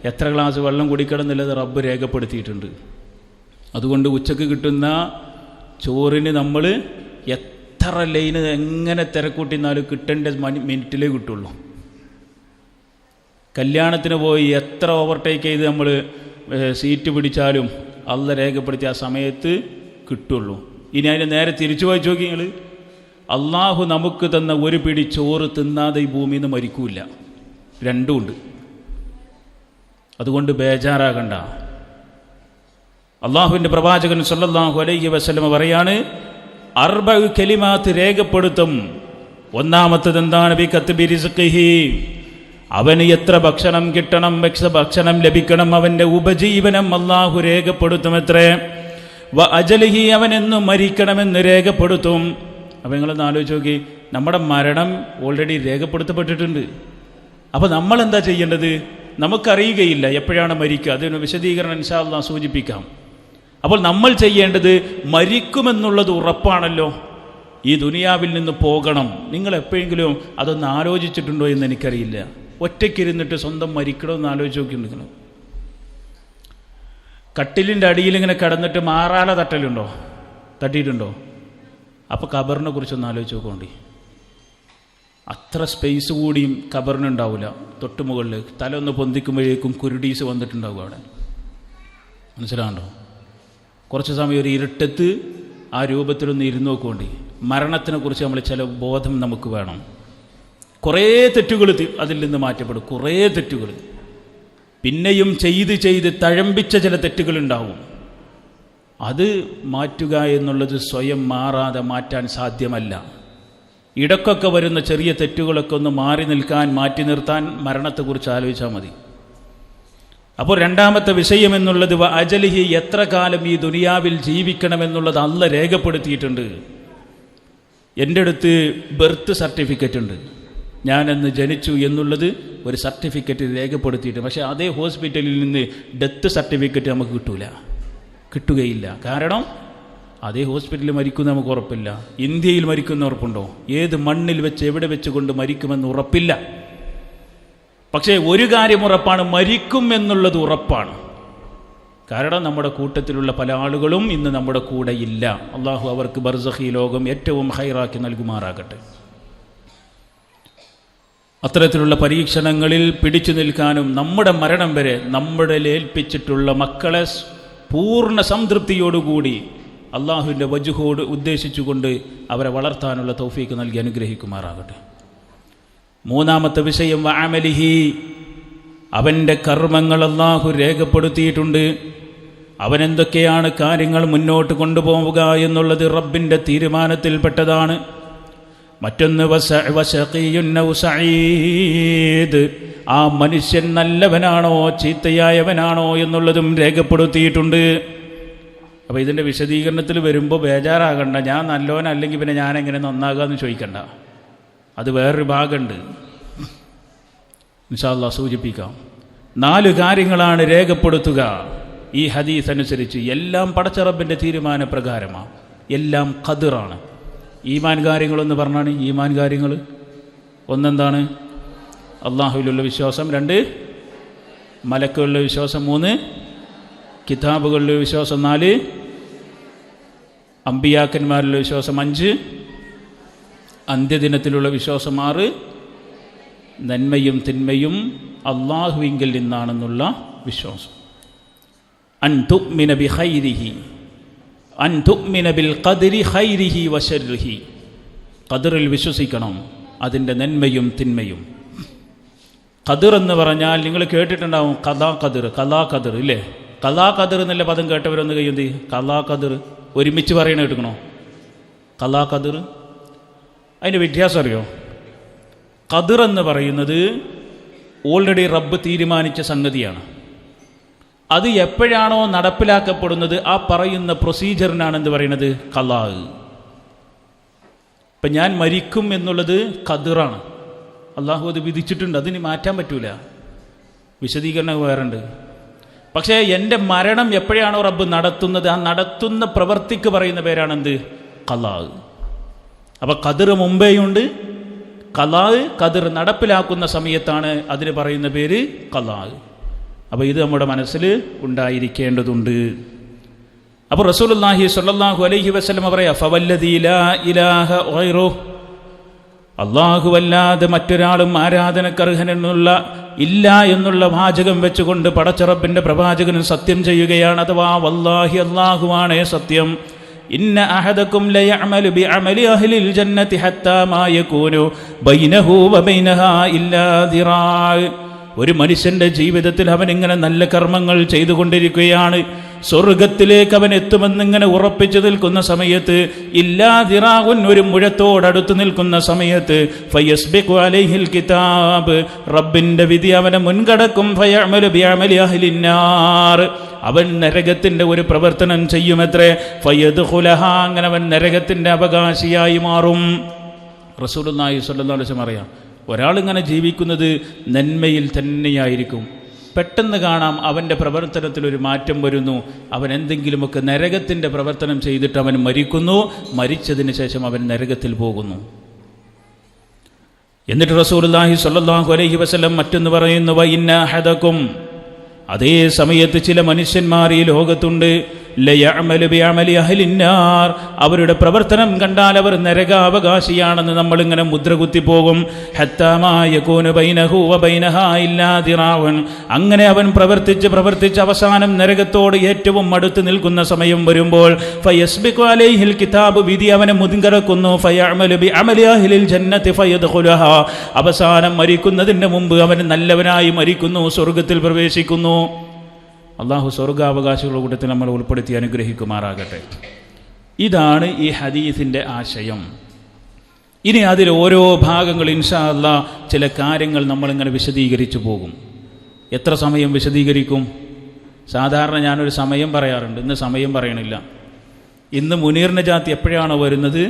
എത്ര ഗ്ലാസ് വെള്ളം കുടിക്കണം എന്നുള്ളത് റബ്ബ് രേഖപ്പെടുത്തിയിട്ടുണ്ട്. അതുകൊണ്ട് ഉച്ചക്ക് കിട്ടുന്ന ചോറിന് നമ്മൾ എത്ര ലൈന് എങ്ങനെ തിരക്കൂട്ടിന്നാലും കിട്ടേണ്ട മിനിറ്റിലേ കിട്ടുള്ളൂ. കല്യാണത്തിന് പോയി എത്ര ഓവർടേക്ക് ചെയ്ത് നമ്മൾ സീറ്റ് പിടിച്ചാലും അള്ളാഹ് രേഖപ്പെടുത്തിയ ആ സമയത്ത് കിട്ടുള്ളൂ. ഇനി അതിന് നേരെ തിരിച്ചു വായിച്ചു നോക്കി നിങ്ങൾ. അള്ളാഹു നമുക്ക് തന്ന ഒരു പിടി ചോറ് തിന്നാതെ ഈ ഭൂമിയിൽ നിന്ന് മരിക്കൂല. രണ്ടുമുണ്ട്. അതുകൊണ്ട് ബേജാറാകണ്ട. അള്ളാഹുവിൻ്റെ പ്രവാചകൻ സല്ലല്ലാഹു അലൈഹി വസല്ലം പറയാണ്, 4 കലിമാത്ത് രേഖപ്പെടുത്തും. ഒന്നാമത്തത് എന്താണ്? ബികത്ബി റിസ്ഖിഹി, അവന് എത്ര ഭക്ഷണം കിട്ടണം, ഭക്ഷണം ലഭിക്കണം, അവൻ്റെ ഉപജീവനം അള്ളാഹു രേഖപ്പെടുത്തുമത്രേ. അജലിഹി, അവനെന്നും മരിക്കണമെന്ന് രേഖപ്പെടുത്തും. അപ്പം നിങ്ങളൊന്ന് ആലോചിച്ച് നോക്കി, നമ്മുടെ മരണം ഓൾറെഡി രേഖപ്പെടുത്തപ്പെട്ടിട്ടുണ്ട്. അപ്പോൾ നമ്മളെന്താ ചെയ്യേണ്ടത്? നമുക്കറിയുകയില്ല എപ്പോഴാണ് മരിക്കുക. അതിന് വിശദീകരണം ഇൻഷാ അല്ലാഹ് സൂചിപ്പിക്കാം. അപ്പോൾ നമ്മൾ ചെയ്യേണ്ടത്, മരിക്കുമെന്നുള്ളത് ഉറപ്പാണല്ലോ, ഈ ദുനിയാവിൽ നിന്ന് പോകണം. നിങ്ങൾ എപ്പോഴെങ്കിലും അതൊന്ന് ആലോചിച്ചിട്ടുണ്ടോ എന്ന് എനിക്കറിയില്ല. ഒറ്റയ്ക്കിരുന്നിട്ട് സ്വന്തം മരിക്കണമെന്ന് ആലോചിച്ച് നോക്കിയിട്ടുണ്ടെങ്കിലും. കട്ടിലിൻ്റെ അടിയിലിങ്ങനെ കിടന്നിട്ട് മാറാല തട്ടിയിട്ടുണ്ടോ? അപ്പോൾ ഖബറിനെ കുറിച്ചൊന്ന് ആലോചിച്ച് നോക്കോണ്ടി. അത്ര സ്പേസ് കൂടിയും ഖബറിനുണ്ടാവില്ല. തൊട്ട് മുകളിൽ തല ഒന്ന് പൊന്തിക്കുമ്പോഴേക്കും കുരുടീസ് വന്നിട്ടുണ്ടാവും അവിടെ. മനസ്സിലാകണ്ടോ? കുറച്ച് സമയം ഒരു ഇരുട്ടത്ത് ആ രൂപത്തിലൊന്ന് ഇരുന്ന് നോക്കുകൊണ്ടി. മരണത്തിനെ കുറിച്ച് നമ്മൾ ചില ബോധം നമുക്ക് വേണം. കുറേ തെറ്റുകൾ അതിൽ നിന്ന് മാറ്റപ്പെടും. കുറേ തെറ്റുകൾ പിന്നെയും ചെയ്ത് തഴമ്പിച്ച ചില തെറ്റുകളുണ്ടാവും. അത് മാറ്റുക എന്നുള്ളത് സ്വയം മാറാതെ മാറ്റാൻ സാധ്യമല്ല. ഇടയ്ക്കൊക്കെ വരുന്ന ചെറിയ തെറ്റുകളൊക്കെ ഒന്ന് മാറ്റി നിർത്താൻ മരണത്തെക്കുറിച്ച് ആലോചിച്ചാൽ മതി. അപ്പോൾ രണ്ടാമത്തെ വിഷയം എന്നുള്ളത് അജലിഹി, എത്ര കാലം ഈ ദുനിയാവിൽ ജീവിക്കണമെന്നുള്ളത് അല്ലാഹ് രേഖപ്പെടുത്തിയിട്ടുണ്ട്. എൻ്റെ അടുത്ത് ബർത്ത് സർട്ടിഫിക്കറ്റ് ഉണ്ട്, ഞാനെന്ന് ജനിച്ചു എന്നുള്ളത് ഒരു സർട്ടിഫിക്കറ്റ് രേഖപ്പെടുത്തിയിട്ട്. പക്ഷേ അതേ ഹോസ്പിറ്റലിൽ നിന്ന് ഡെത്ത് സർട്ടിഫിക്കറ്റ് നമുക്ക് കിട്ടുകയില്ല. കാരണം അതേ ഹോസ്പിറ്റലിൽ മരിക്കുന്ന നമുക്ക് ഉറപ്പില്ല. ഇന്ത്യയിൽ മരിക്കുന്ന ഉറപ്പുണ്ടോ? ഏത് മണ്ണിൽ വെച്ച് എവിടെ വെച്ച് കൊണ്ട് മരിക്കുമെന്ന് ഉറപ്പില്ല. പക്ഷേ ഒരു കാര്യം ഉറപ്പാണ്, മരിക്കും എന്നുള്ളത് ഉറപ്പാണ്. കാരണം നമ്മുടെ കൂട്ടത്തിലുള്ള പല ആളുകളും ഇന്ന് നമ്മുടെ കൂടെ ഇല്ല. അള്ളാഹു അവർക്ക് ബർസഖി ലോകം ഏറ്റവും ഹൈറാക്കി നൽകുമാറാകട്ടെ. അത്തരത്തിലുള്ള പരീക്ഷണങ്ങളിൽ പിടിച്ചു നിൽക്കാനും നമ്മുടെ മരണം വരെ നമ്മുടെ ഏൽപ്പിച്ചിട്ടുള്ള മക്കളെ പൂർണ്ണ സംതൃപ്തിയോടുകൂടി അള്ളാഹുവിൻ്റെ വജുഹോട് ഉദ്ദേശിച്ചുകൊണ്ട് അവരെ വളർത്താനുള്ള തൗഫീക്ക് നൽകി അനുഗ്രഹിക്കുമാറാകട്ടെ. മൂന്നാമത്തെ വിഷയം വഅമലിഹി, അവൻ്റെ കർമ്മങ്ങൾ അള്ളാഹു രേഖപ്പെടുത്തിയിട്ടുണ്ട്. അവനെന്തൊക്കെയാണ് കാര്യങ്ങൾ മുന്നോട്ട് കൊണ്ടുപോവുക എന്നുള്ളത് റബ്ബിൻ്റെ തീരുമാനത്തിൽപ്പെട്ടതാണ്. മറ്റൊന്ന് വശഖിയുൻ ഔ സഈദ്, ആ മനുഷ്യൻ നല്ലവനാണോ ചീത്തയായവനാണോ എന്നുള്ളതും രേഖപ്പെടുത്തിയിട്ടുണ്ട്. അപ്പോൾ ഇതിൻ്റെ വിശദീകരണത്തിൽ വരുമ്പോൾ ബേജാറാകണ്ട, ഞാൻ നല്ലവനല്ലെങ്കിൽ പിന്നെ ഞാൻ എങ്ങനെ നന്നാകാമെന്ന് ചോദിക്കണ്ട. അത് വേറൊരു ഭാഗമുണ്ട്, ഇൻഷാ അല്ലാഹ് സൂചിപ്പിക്കാം. 4 കാര്യങ്ങളാണ് രേഖപ്പെടുത്തുക ഈ ഹദീസ് അനുസരിച്ച്. എല്ലാം പടച്ച റബ്ബിൻ്റെ തീരുമാനപ്രകാരമാണ്, എല്ലാം ഖദറാണ്. ഈമാൻ കാര്യങ്ങളെന്ന് പറഞ്ഞാണ് ഈമാൻ കാര്യങ്ങൾ. ഒന്നെന്താണ്? അള്ളാഹുവിലുള്ള വിശ്വാസം. 2 മലക്കുകളിലെ വിശ്വാസം. 3 കിതാബുകളിലെ വിശ്വാസം. 4 അമ്പിയാക്കന്മാരിലുള്ള വിശ്വാസം. 5 അന്ത്യദിനത്തിലുള്ള വിശ്വാസം. 6 നന്മയും തിന്മയും അള്ളാഹുവിങ്കിൽ നിന്നാണെന്നുള്ള വിശ്വാസം. അൻ തുഅ്മിന ബിഖൈരിഹി, അൻ തുഅ്മിന ബിൽ ഖദ്രി ഖൈരിഹി വശർരിഹി. ഖദറിൽ വിശ്വസിക്കണം, അതിൻ്റെ നന്മയും തിന്മയും. ഖദർ എന്ന് പറഞ്ഞാൽ നിങ്ങൾ കേട്ടിട്ടുണ്ടാവും, ഖദാ ഖദർ, ഖലാ ഖദർ ഇല്ലേ? ഖലാ ഖദർ എന്നുള്ള പദം കേട്ടവരൊന്ന് കഴിയുന്നത് ഖലാ ഖദർ ഒരുമിച്ച് പറയണ കേൾക്കണോ? ഖലാ ഖദർ, അതിൻ്റെ വ്യത്യാസം അറിയോ? ഖദർ എന്ന് പറയുന്നത് ഓൾറെഡി റബ്ബ് തീരുമാനിച്ച സംഗതിയാണ്. അത് എപ്പോഴാണോ നടപ്പിലാക്കപ്പെടുന്നത് ആ പറയുന്ന പ്രൊസീജിയറിനാണ് എന്ത് പറയുന്നത്? ഖലാ. ഇപ്പം ഞാൻ മരിക്കും എന്നുള്ളത് ഖദറാണ്, അള്ളാഹു അത് വിധിച്ചിട്ടുണ്ട്, അതിന് മാറ്റാൻ പറ്റൂല. വിശദീകരണം വേറുണ്ട്. പക്ഷേ എൻ്റെ മരണം എപ്പോഴാണോ റബ്ബ് നടത്തുന്നത് ആ നടത്തുന്ന പ്രവൃത്തിക്ക് പറയുന്ന പേരാണെന്ത്? ഖലാ. അപ്പം ഖദർ മുമ്പേയുണ്ട്, ഖലാ ഖദർ നടപ്പിലാക്കുന്ന സമയത്താണ് അതിന് പറയുന്ന പേര് ഖലാ. അപ്പോൾ ഇത് നമ്മുടെ മനസ്സിൽ ഉണ്ടായിരിക്കേണ്ടതുണ്ട്. അപ്പോൾ റസൂലുള്ളാഹി സ്വല്ലല്ലാഹു അലൈഹി വസല്ലം പറയാ, ഫവല്ലദീ ലാ ഇലാഹ ഗൈറുഹു, അല്ലാഹുവല്ലാതെ മറ്റൊരാളും ആരാധനക്കർഹനെന്നുള്ള ഇല്ല എന്നുള്ള വാചകം വെച്ചുകൊണ്ട് പടച്ച റബ്ബിൻ്റെ പ്രവാചകൻ സത്യം ചെയ്യുകയാണ്. അഥവാ വല്ലാഹി, അല്ലാഹുവാണേ സത്യം. ഇന്ന അഹദക്കും ലയഅമലു ബിഅമലി അഹ്ലിൽ ജന്നതി ഹത്താ മാ യകൂനു ബൈനഹു വബൈനഹാ ഇല്ലാ ദിറാ. ഒരു മനുഷ്യൻ്റെ ജീവിതത്തിൽ അവൻ ഇങ്ങനെ നല്ല കർമ്മങ്ങൾ ചെയ്തുകൊണ്ടിരിക്കുകയാണ്, സ്വർഗത്തിലേക്ക് അവൻ എത്തുമെന്നിങ്ങനെ ഉറപ്പിച്ചു നിൽക്കുന്ന സമയത്ത്, ഇല്ലാ ദിറാഉൻ, ഒരു മുഴത്തോടടുത്ത് നിൽക്കുന്ന സമയത്ത്, ഫയസ്ബിഖു അലൈഹിൽ കിതാബ്, റബ്ബിൻ്റെ വിധി അവനെ മുൻകടക്കും. ഫയഅമലു ബിഅമലി അഹ്ലിന്നാർ, അവൻ നരകത്തിൻ്റെ ഒരു പ്രവർത്തനം ചെയ്യുമത്രേ. ഫയദ്ഖുലഹാ, അങ്ങനെ അവൻ നരകത്തിൻ്റെ അവകാശിയായി മാറും. റസൂലുള്ളാഹി സ്വല്ലല്ലാഹു അലൈഹി വസല്ലം അറിയാം, ഒരാളിങ്ങനെ ജീവിക്കുന്നത് നന്മയിൽ തന്നെയായിരിക്കും. പെട്ടെന്ന് കാണാം അവൻ്റെ പ്രവർത്തനത്തിലൊരു മാറ്റം വരുന്നു, അവൻ എന്തെങ്കിലുമൊക്കെ നരകത്തിൻ്റെ പ്രവർത്തനം ചെയ്തിട്ട് അവൻ മരിക്കുന്നു, മരിച്ചതിന് ശേഷം അവൻ നരകത്തിൽ പോകുന്നു. എന്നിട്ട് റസൂലുള്ളാഹി സ്വല്ലല്ലാഹു അലൈഹി വസല്ലം മറ്റൊന്ന് പറയുന്നു, വഇന്ന അഹദകും, അതേ സമയത്ത് ചില മനുഷ്യന്മാർ ഈ ലോകത്തുണ്ട്, ലയഅമലു ബിഅമലി അഹ്ലിന്നാർ, അവരുടെ പ്രവർത്തനം കണ്ടാൽ അവർ നരകാവകാശിയാണെന്ന് നമ്മളിങ്ങനെ മുദ്രകുത്തി പോകും. ഹത്താ മാ യകൂനു ബൈനഹു വബൈനഹാ ഇല്ലാ ദിറാഉൻ, അങ്ങനെ അവൻ പ്രവർത്തിച്ച് അവസാനം നരകത്തോട് ഏറ്റവും അടുത്ത് നിൽക്കുന്ന സമയം വരുമ്പോൾ, ഫയസ്ബിഖു അലൈഹിൽ കിതാബ്, വിധി അവനെ മുൻകടക്കുന്നു. ഫയഅമലു ബിഅമലി അഹ്ലിൽ ജന്നതി ഫയദ്ഖുലഹാ, അവസാനം മരിക്കുന്നതിന് മുമ്പ് അവൻ നല്ലവനായി മരിക്കുന്നു, സ്വർഗത്തിൽ പ്രവേശിക്കുന്നു. അള്ളാഹു സ്വർഗാവകാശികളുടെ കൂട്ടത്തിൽ നമ്മൾ ഉൾപ്പെടുത്തി അനുഗ്രഹിക്കുമാറാകട്ടെ. ഇതാണ് ഈ ഹദീസിൻ്റെ ആശയം. ഇനി അതിൽ ഓരോ ഭാഗങ്ങൾ ഇൻഷാ അല്ലാഹ് ചില കാര്യങ്ങൾ നമ്മളിങ്ങനെ വിശദീകരിച്ചു പോകും. എത്ര സമയം വിശദീകരിക്കും? സാധാരണ ഞാനൊരു സമയം പറയാറുണ്ട്, ഇന്ന് സമയം പറയണില്ല. ഇന്ന് മുനീർ നജാത്ത് എപ്പോഴാണോ വരുന്നത്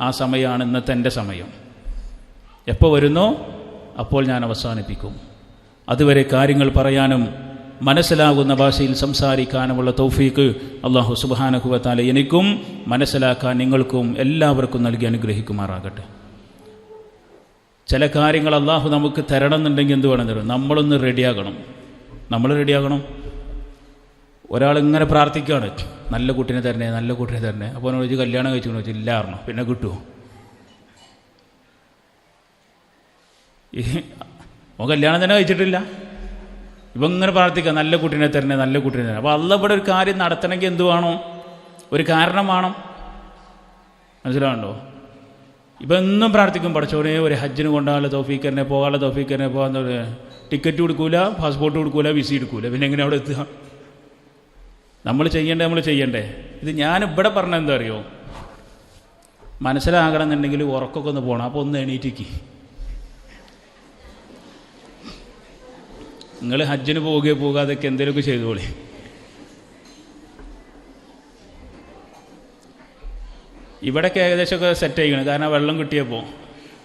ആ സമയമാണ് ഇന്നത്തെ എൻ്റെ സമയം. എപ്പോൾ വരുന്നോ അപ്പോൾ ഞാൻ അവസാനിപ്പിക്കും. അതുവരെ കാര്യങ്ങൾ പറയാനും മനസ്സിലാകുന്ന ഭാഷയിൽ സംസാരിക്കാനുമുള്ള തൗഫീക്ക് അല്ലാഹു സുബ്ഹാനഹു വ തആല എനിക്കും മനസ്സിലാക്കാൻ നിങ്ങൾക്കും എല്ലാവർക്കും നൽകി അനുഗ്രഹിക്കുമാറാകട്ടെ. ചില കാര്യങ്ങൾ അല്ലാഹു നമുക്ക് തരണം എന്നുണ്ടെങ്കിൽ എന്ത് വേണം തരും? നമ്മളൊന്ന് റെഡിയാകണം. നമ്മൾ റെഡിയാകണം. ഒരാളിങ്ങനെ പ്രാർത്ഥിക്കുകയാണ്, നല്ല കുട്ടീനെ തരണേ, നല്ല കുട്ടീനെ തരണേ. അപ്പോൾ അവനോട് ചോദിച്ചു, കല്യാണം കഴിച്ചു വെച്ചാൽ ഇല്ലായിരുന്നു, പിന്നെ കിട്ടുമോ? അവൻ കല്യാണം തന്നെ കഴിച്ചിട്ടില്ല, ഇപ്പം ഇങ്ങനെ പ്രാർത്ഥിക്കുക, നല്ല കുട്ടീനെ തരണേ, നല്ല കുട്ടീനെ തരണേ. അപ്പോൾ അള്ളാഹ് ഇവിടെ ഒരു കാര്യം നടത്തണമെങ്കിൽ എന്ത് വേണം? ഒരു കാരണം വേണം. മനസ്സിലാവുണ്ടോ? ഇപ്പം എന്നും പ്രാർത്ഥിക്കും, പടച്ചോനെ ഒരു ഹജ്ജിന് കൊണ്ടാകാനുള്ള തൗഫീഖ്, പോകാനുള്ള തൗഫീഖ്, പോകാൻ ടിക്കറ്റ് കൊടുക്കൂല, പാസ്പോർട്ട് കൊടുക്കൂല, വിസ എടുക്കൂല, പിന്നെ എങ്ങനെ അവിടെ എത്തുക? നമ്മൾ ചെയ്യണ്ടേ? ഇത് ഞാൻ ഇവിടെ പറഞ്ഞ എന്താ അറിയോ? മനസ്സിലാകണം എന്നുണ്ടെങ്കിൽ ഉറക്കമൊക്കെ ഒന്ന് പോകണം. അപ്പോൾ ഒന്ന് എണീറ്റിക്ക്. നിങ്ങൾ ഹജ്ജിന് പോകാതൊക്കെ എന്തെങ്കിലുമൊക്കെ ചെയ്തോളി. ഇവിടെയൊക്കെ ഏകദേശമൊക്കെ സെറ്റ് ചെയ്യണം. കാരണം വെള്ളം കിട്ടിയപ്പോൾ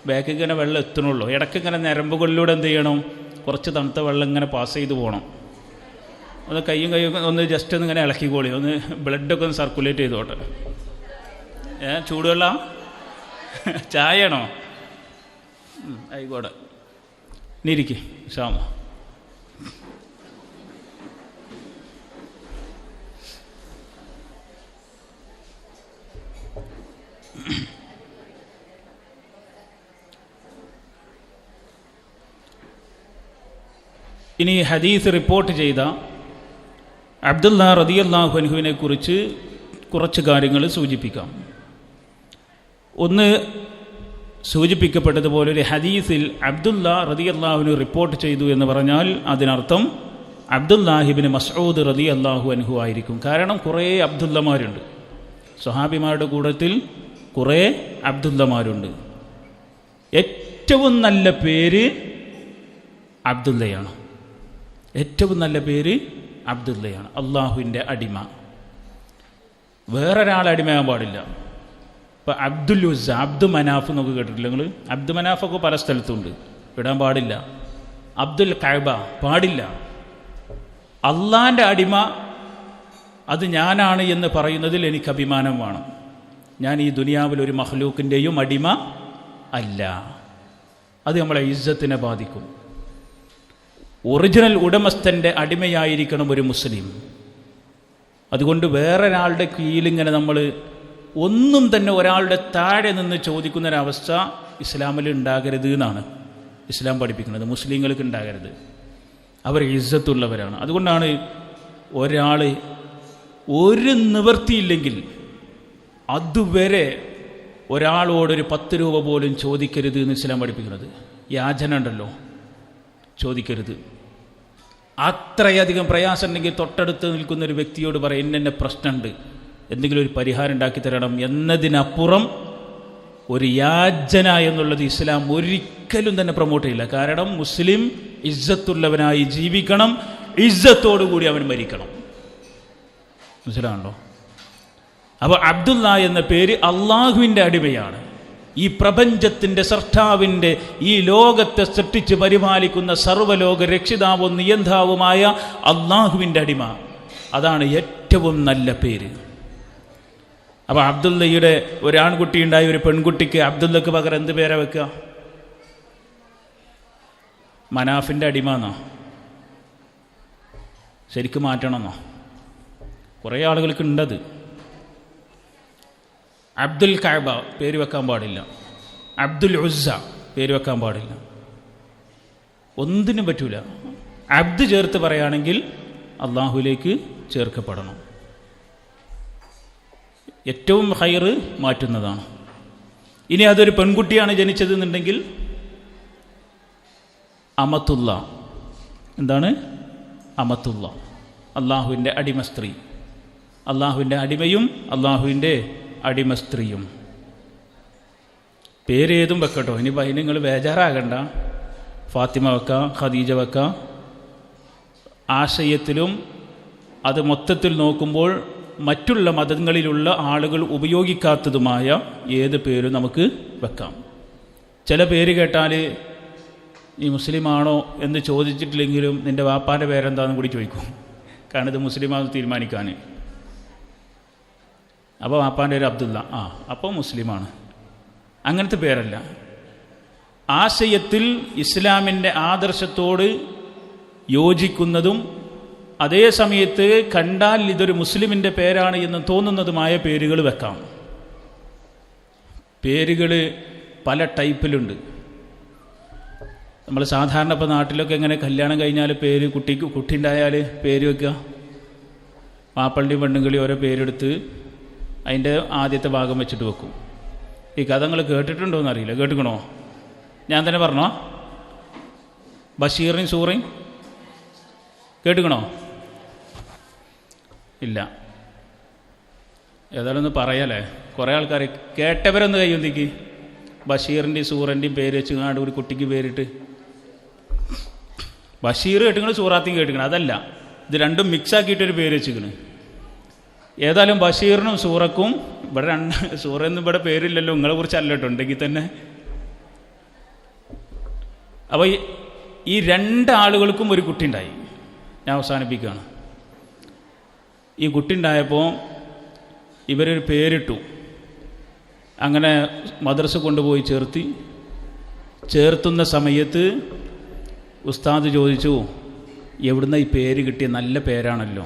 ബാക്കിൽ ഇങ്ങനെ വെള്ളം എത്തണുള്ളൂ. ഇടയ്ക്ക് ഇങ്ങനെ ഞരമ്പുകളിലൂടെ എന്ത് ചെയ്യണം, കുറച്ച് തണുത്ത വെള്ളം ഇങ്ങനെ പാസ് ചെയ്ത് പോകണം. ഒന്ന് കയ്യും ഒന്ന് ജസ്റ്റ് ഒന്ന് ഇങ്ങനെ ഇളക്കിക്കോളി, ഒന്ന് ബ്ലഡൊക്കെ ഒന്ന് സർക്കുലേറ്റ് ചെയ്തോട്ടെ. ചൂടുവെള്ളം ചായയാണോ? ആയിക്കോട്ടെ, ഇരിക്ക് ഷാമ. ഇനി ഹദീസ് റിപ്പോർട്ട് ചെയ്ത അബ്ദുല്ലാ റളിയല്ലാഹു അൻഹുവിനെ കുറിച്ച് കുറച്ച് കാര്യങ്ങൾ സൂചിപ്പിക്കാം. ഒന്ന്, സൂചിപ്പിക്കപ്പെട്ടതുപോലെ ഒരു ഹദീസിൽ അബ്ദുല്ലാ റളിയല്ലാഹു അൻഹു റിപ്പോർട്ട് ചെയ്തു എന്ന് പറഞ്ഞാൽ അതിനർത്ഥം അബ്ദുല്ലാഹിബ്നു മസ്ഊദ് റളിയല്ലാഹു അൻഹു ആയിരിക്കും. കാരണം കുറേ അബ്ദുല്ലമാരുണ്ട്, സ്വഹാബിമാരുടെ കൂട്ടത്തിൽ കുറേ അബ്ദുല്ലമാരുണ്ട്. ഏറ്റവും നല്ല പേര് അബ്ദുല്ലയാണ്. ഏറ്റവും നല്ല പേര് അബ്ദുല്ലയാണ്. അള്ളാഹുവിൻ്റെ അടിമ. വേറൊരാൾ അടിമയാകാൻ പാടില്ല. ഇപ്പം അബ്ദുൽ ഉസ്സ, അബ്ദു മനാഫ് എന്നൊക്കെ കേട്ടിട്ടില്ല നിങ്ങൾ? അബ്ദു മനാഫൊക്കെ പല സ്ഥലത്തുണ്ട്, ഇടാൻ പാടില്ല. അബ്ദുൽ കഅബ പാടില്ല. അള്ളാൻ്റെ അടിമ അത് ഞാനാണ് എന്ന് പറയുന്നതിൽ എനിക്ക് അഭിമാനം വേണം. ഞാൻ ഈ ദുനിയാവിൽ ഒരു മഖ്ലൂക്കിൻ്റെയും അടിമ അല്ല. അത് നമ്മളെ ഇസ്സത്തിനെ ബാധിക്കും. ഒറിജിനൽ ഉടമസ്ഥൻ്റെ അടിമയായിരിക്കണം ഒരു മുസ്ലിം. അതുകൊണ്ട് വേറൊരാളുടെ കീഴിലിങ്ങനെ നമ്മൾ ഒന്നും തന്നെ ഒരാളുടെ താഴെ നിന്ന് ചോദിക്കുന്നൊരവസ്ഥ ഇസ്ലാമിൽ ഉണ്ടാകരുത് എന്നാണ് ഇസ്ലാം പഠിപ്പിക്കുന്നത്. മുസ്ലിങ്ങൾക്ക് ഉണ്ടാകരുത്. അവർ ഇസ്സത്തുള്ളവരാണ്. അതുകൊണ്ടാണ് ഒരാൾ ഒരു നിവൃത്തിയില്ലെങ്കിൽ അതുവരെ ഒരാളോടൊരു 10 രൂപ പോലും ചോദിക്കരുത് എന്ന് ഇസ്ലാം പഠിപ്പിക്കുന്നത്. യാചന ഉണ്ടല്ലോ, ചോദിക്കരുത്. അത്രയധികം പ്രയാസം ഉണ്ടെങ്കിൽ തൊട്ടടുത്ത് നിൽക്കുന്ന ഒരു വ്യക്തിയോട് പറയും, ഇന്ന പ്രശ്നമുണ്ട്, എന്തെങ്കിലും ഒരു പരിഹാരം ഉണ്ടാക്കി തരണം എന്നതിനപ്പുറം ഒരു യാചന എന്നുള്ളത് ഇസ്ലാം ഒരിക്കലും തന്നെ പ്രൊമോട്ട് ചെയ്യില്ല. കാരണം മുസ്ലിം ഇസ്സത്തുള്ളവനായി ജീവിക്കണം, ഇസ്സത്തോടു കൂടി അവൻ മരിക്കണം. മനസ്സിലാണല്ലോ? അപ്പോൾ അബ്ദുല്ല എന്ന പേര് അള്ളാഹുവിൻ്റെ അടിമയാണ്. ഈ പ്രപഞ്ചത്തിൻ്റെ സൃഷ്ടാവിൻ്റെ, ഈ ലോകത്തെ സൃഷ്ടിച്ച് പരിപാലിക്കുന്ന സർവ്വലോക രക്ഷിതാവും നിയന്താവുമായ അള്ളാഹുവിൻ്റെ അടിമ. അതാണ് ഏറ്റവും നല്ല പേര്. അപ്പോൾ അബ്ദുല്ലയുടെ ഒരു ആൺകുട്ടി ഉണ്ടായി, ഒരു പെൺകുട്ടിക്ക് അബ്ദുല്ലക്ക് പകരം എന്ത് പേരാ വെക്കുക? മനാഫിൻ്റെ അടിമ എന്നോ? ശരിക്കും മാറ്റണമെന്നോ? കുറേ ആളുകൾക്ക് ഉണ്ടത്. അബ്ദുൽ കഅബ പേര് വെക്കാൻ പാടില്ല. അബ്ദുൽ ഉസ്സ പേര് വെക്കാൻ പാടില്ല. ഒന്നിനും പറ്റൂല. അബ്ദ് ചേർത്ത് പറയുകയാണെങ്കിൽ അള്ളാഹുവിലേക്ക് ചേർക്കപ്പെടണം. ഏറ്റവും ഖൈറ് മാറ്റുന്നതാണ്. ഇനി അതൊരു പെൺകുട്ടിയാണ് ജനിച്ചതെന്നുണ്ടെങ്കിൽ അമത്തുള്ള. എന്താണ് അമത്തുള്ള? അള്ളാഹുവിൻ്റെ അടിമ സ്ത്രീ. അള്ളാഹുവിൻ്റെ അടിമയും അള്ളാഹുവിൻ്റെ അടിമ സ്ത്രീയും. പേരേതും വെക്കട്ടോ. ഇനി നിങ്ങൾ ബേജാറാകണ്ട. ഫാത്തിമ വെക്കാം, ഖദീജ വെക്കാം. ആശയത്തിലും അത് മൊത്തത്തിൽ നോക്കുമ്പോൾ മറ്റുള്ള മതങ്ങളിലുള്ള ആളുകൾ ഉപയോഗിക്കാത്തതുമായ ഏത് പേരും നമുക്ക് വെക്കാം. ചില പേര് കേട്ടാൽ ഈ മുസ്ലിമാണോ എന്ന് ചോദിച്ചിട്ടില്ലെങ്കിലും നിൻ്റെ വാപ്പാൻ്റെ പേരെന്താണെന്ന് കൂടി ചോദിക്കും. കാരണം ഇത് മുസ്ലിമാണെന്ന് തീരുമാനിക്കാൻ. അപ്പോൾ വാപ്പാൻ്റെ പേര് അബ്ദുല്ല, അപ്പോൾ മുസ്ലിമാണ്. അങ്ങനത്തെ പേരല്ല. ആശയത്തിൽ ഇസ്ലാമിൻ്റെ ആദർശത്തോട് യോജിക്കുന്നതും അതേ സമയത്ത് കണ്ടാൽ ഇതൊരു മുസ്ലിമിൻ്റെ പേരാണ് എന്ന് തോന്നുന്നതുമായ പേരുകൾ വെക്കാം. പേരുകൾ പല ടൈപ്പിലുണ്ട്. നമ്മൾ സാധാരണ ഇപ്പോൾ നാട്ടിലൊക്കെ എങ്ങനെ കല്യാണം കഴിഞ്ഞാൽ പേര് കുട്ടി ഉണ്ടായാൽ പേര് വെക്കുക. മാപ്പിളുടെയും പെണ്ണുങ്ങളെയും ഓരോ പേരെടുത്ത് അതിൻ്റെ ആദ്യത്തെ ഭാഗം വെച്ചിട്ട് വെക്കും. ഈ കഥ നിങ്ങൾ കേട്ടിട്ടുണ്ടോ എന്നറിയില്ല. കേട്ടിക്കണോ? ഞാൻ തന്നെ പറഞ്ഞോ? ബഷീറിനും സൂറയും കേട്ടിക്കണോ? ഇല്ല. ഏതായാലും ഒന്ന് പറയാലേ. കുറേ ആൾക്കാർ കേട്ടവരൊന്ന് കയ്യൊന്നിക്ക്. ബഷീറിൻ്റെയും സൂറൻ്റെയും പേര് വെച്ചുകൊണ്ട് ഒരു കുട്ടിക്ക് പേരിട്ട്. ബഷീർ കേട്ടിക്കണം, സൂറാത്തിയും കേട്ടിക്കണം, അതല്ല, ഇത് രണ്ടും മിക്സാക്കിയിട്ടൊരു പേര് വെച്ചിക്കണ്. ഏതായാലും ബഷീറിനും സൂറക്കും ഇവിടെ സൂറൊന്നും ഇവിടെ പേരില്ലല്ലോ, നിങ്ങളെ കുറിച്ച് അല്ലട്ടോ ഉണ്ടെങ്കിൽ തന്നെ. അപ്പോൾ ഈ രണ്ടാളുകൾക്കും ഒരു കുട്ടി ഉണ്ടായി. ഞാൻ അവസാനിപ്പിക്കുകയാണ്. ഈ കുട്ടി ഉണ്ടായപ്പോൾ ഇവരൊരു പേരിട്ടു. അങ്ങനെ മദ്രസ കൊണ്ടുപോയി ചേർത്തുന്ന സമയത്ത് ഉസ്താദ് ചോദിച്ചു, എവിടുന്ന ഈ പേര് കിട്ടിയ? നല്ല പേരാണല്ലോ.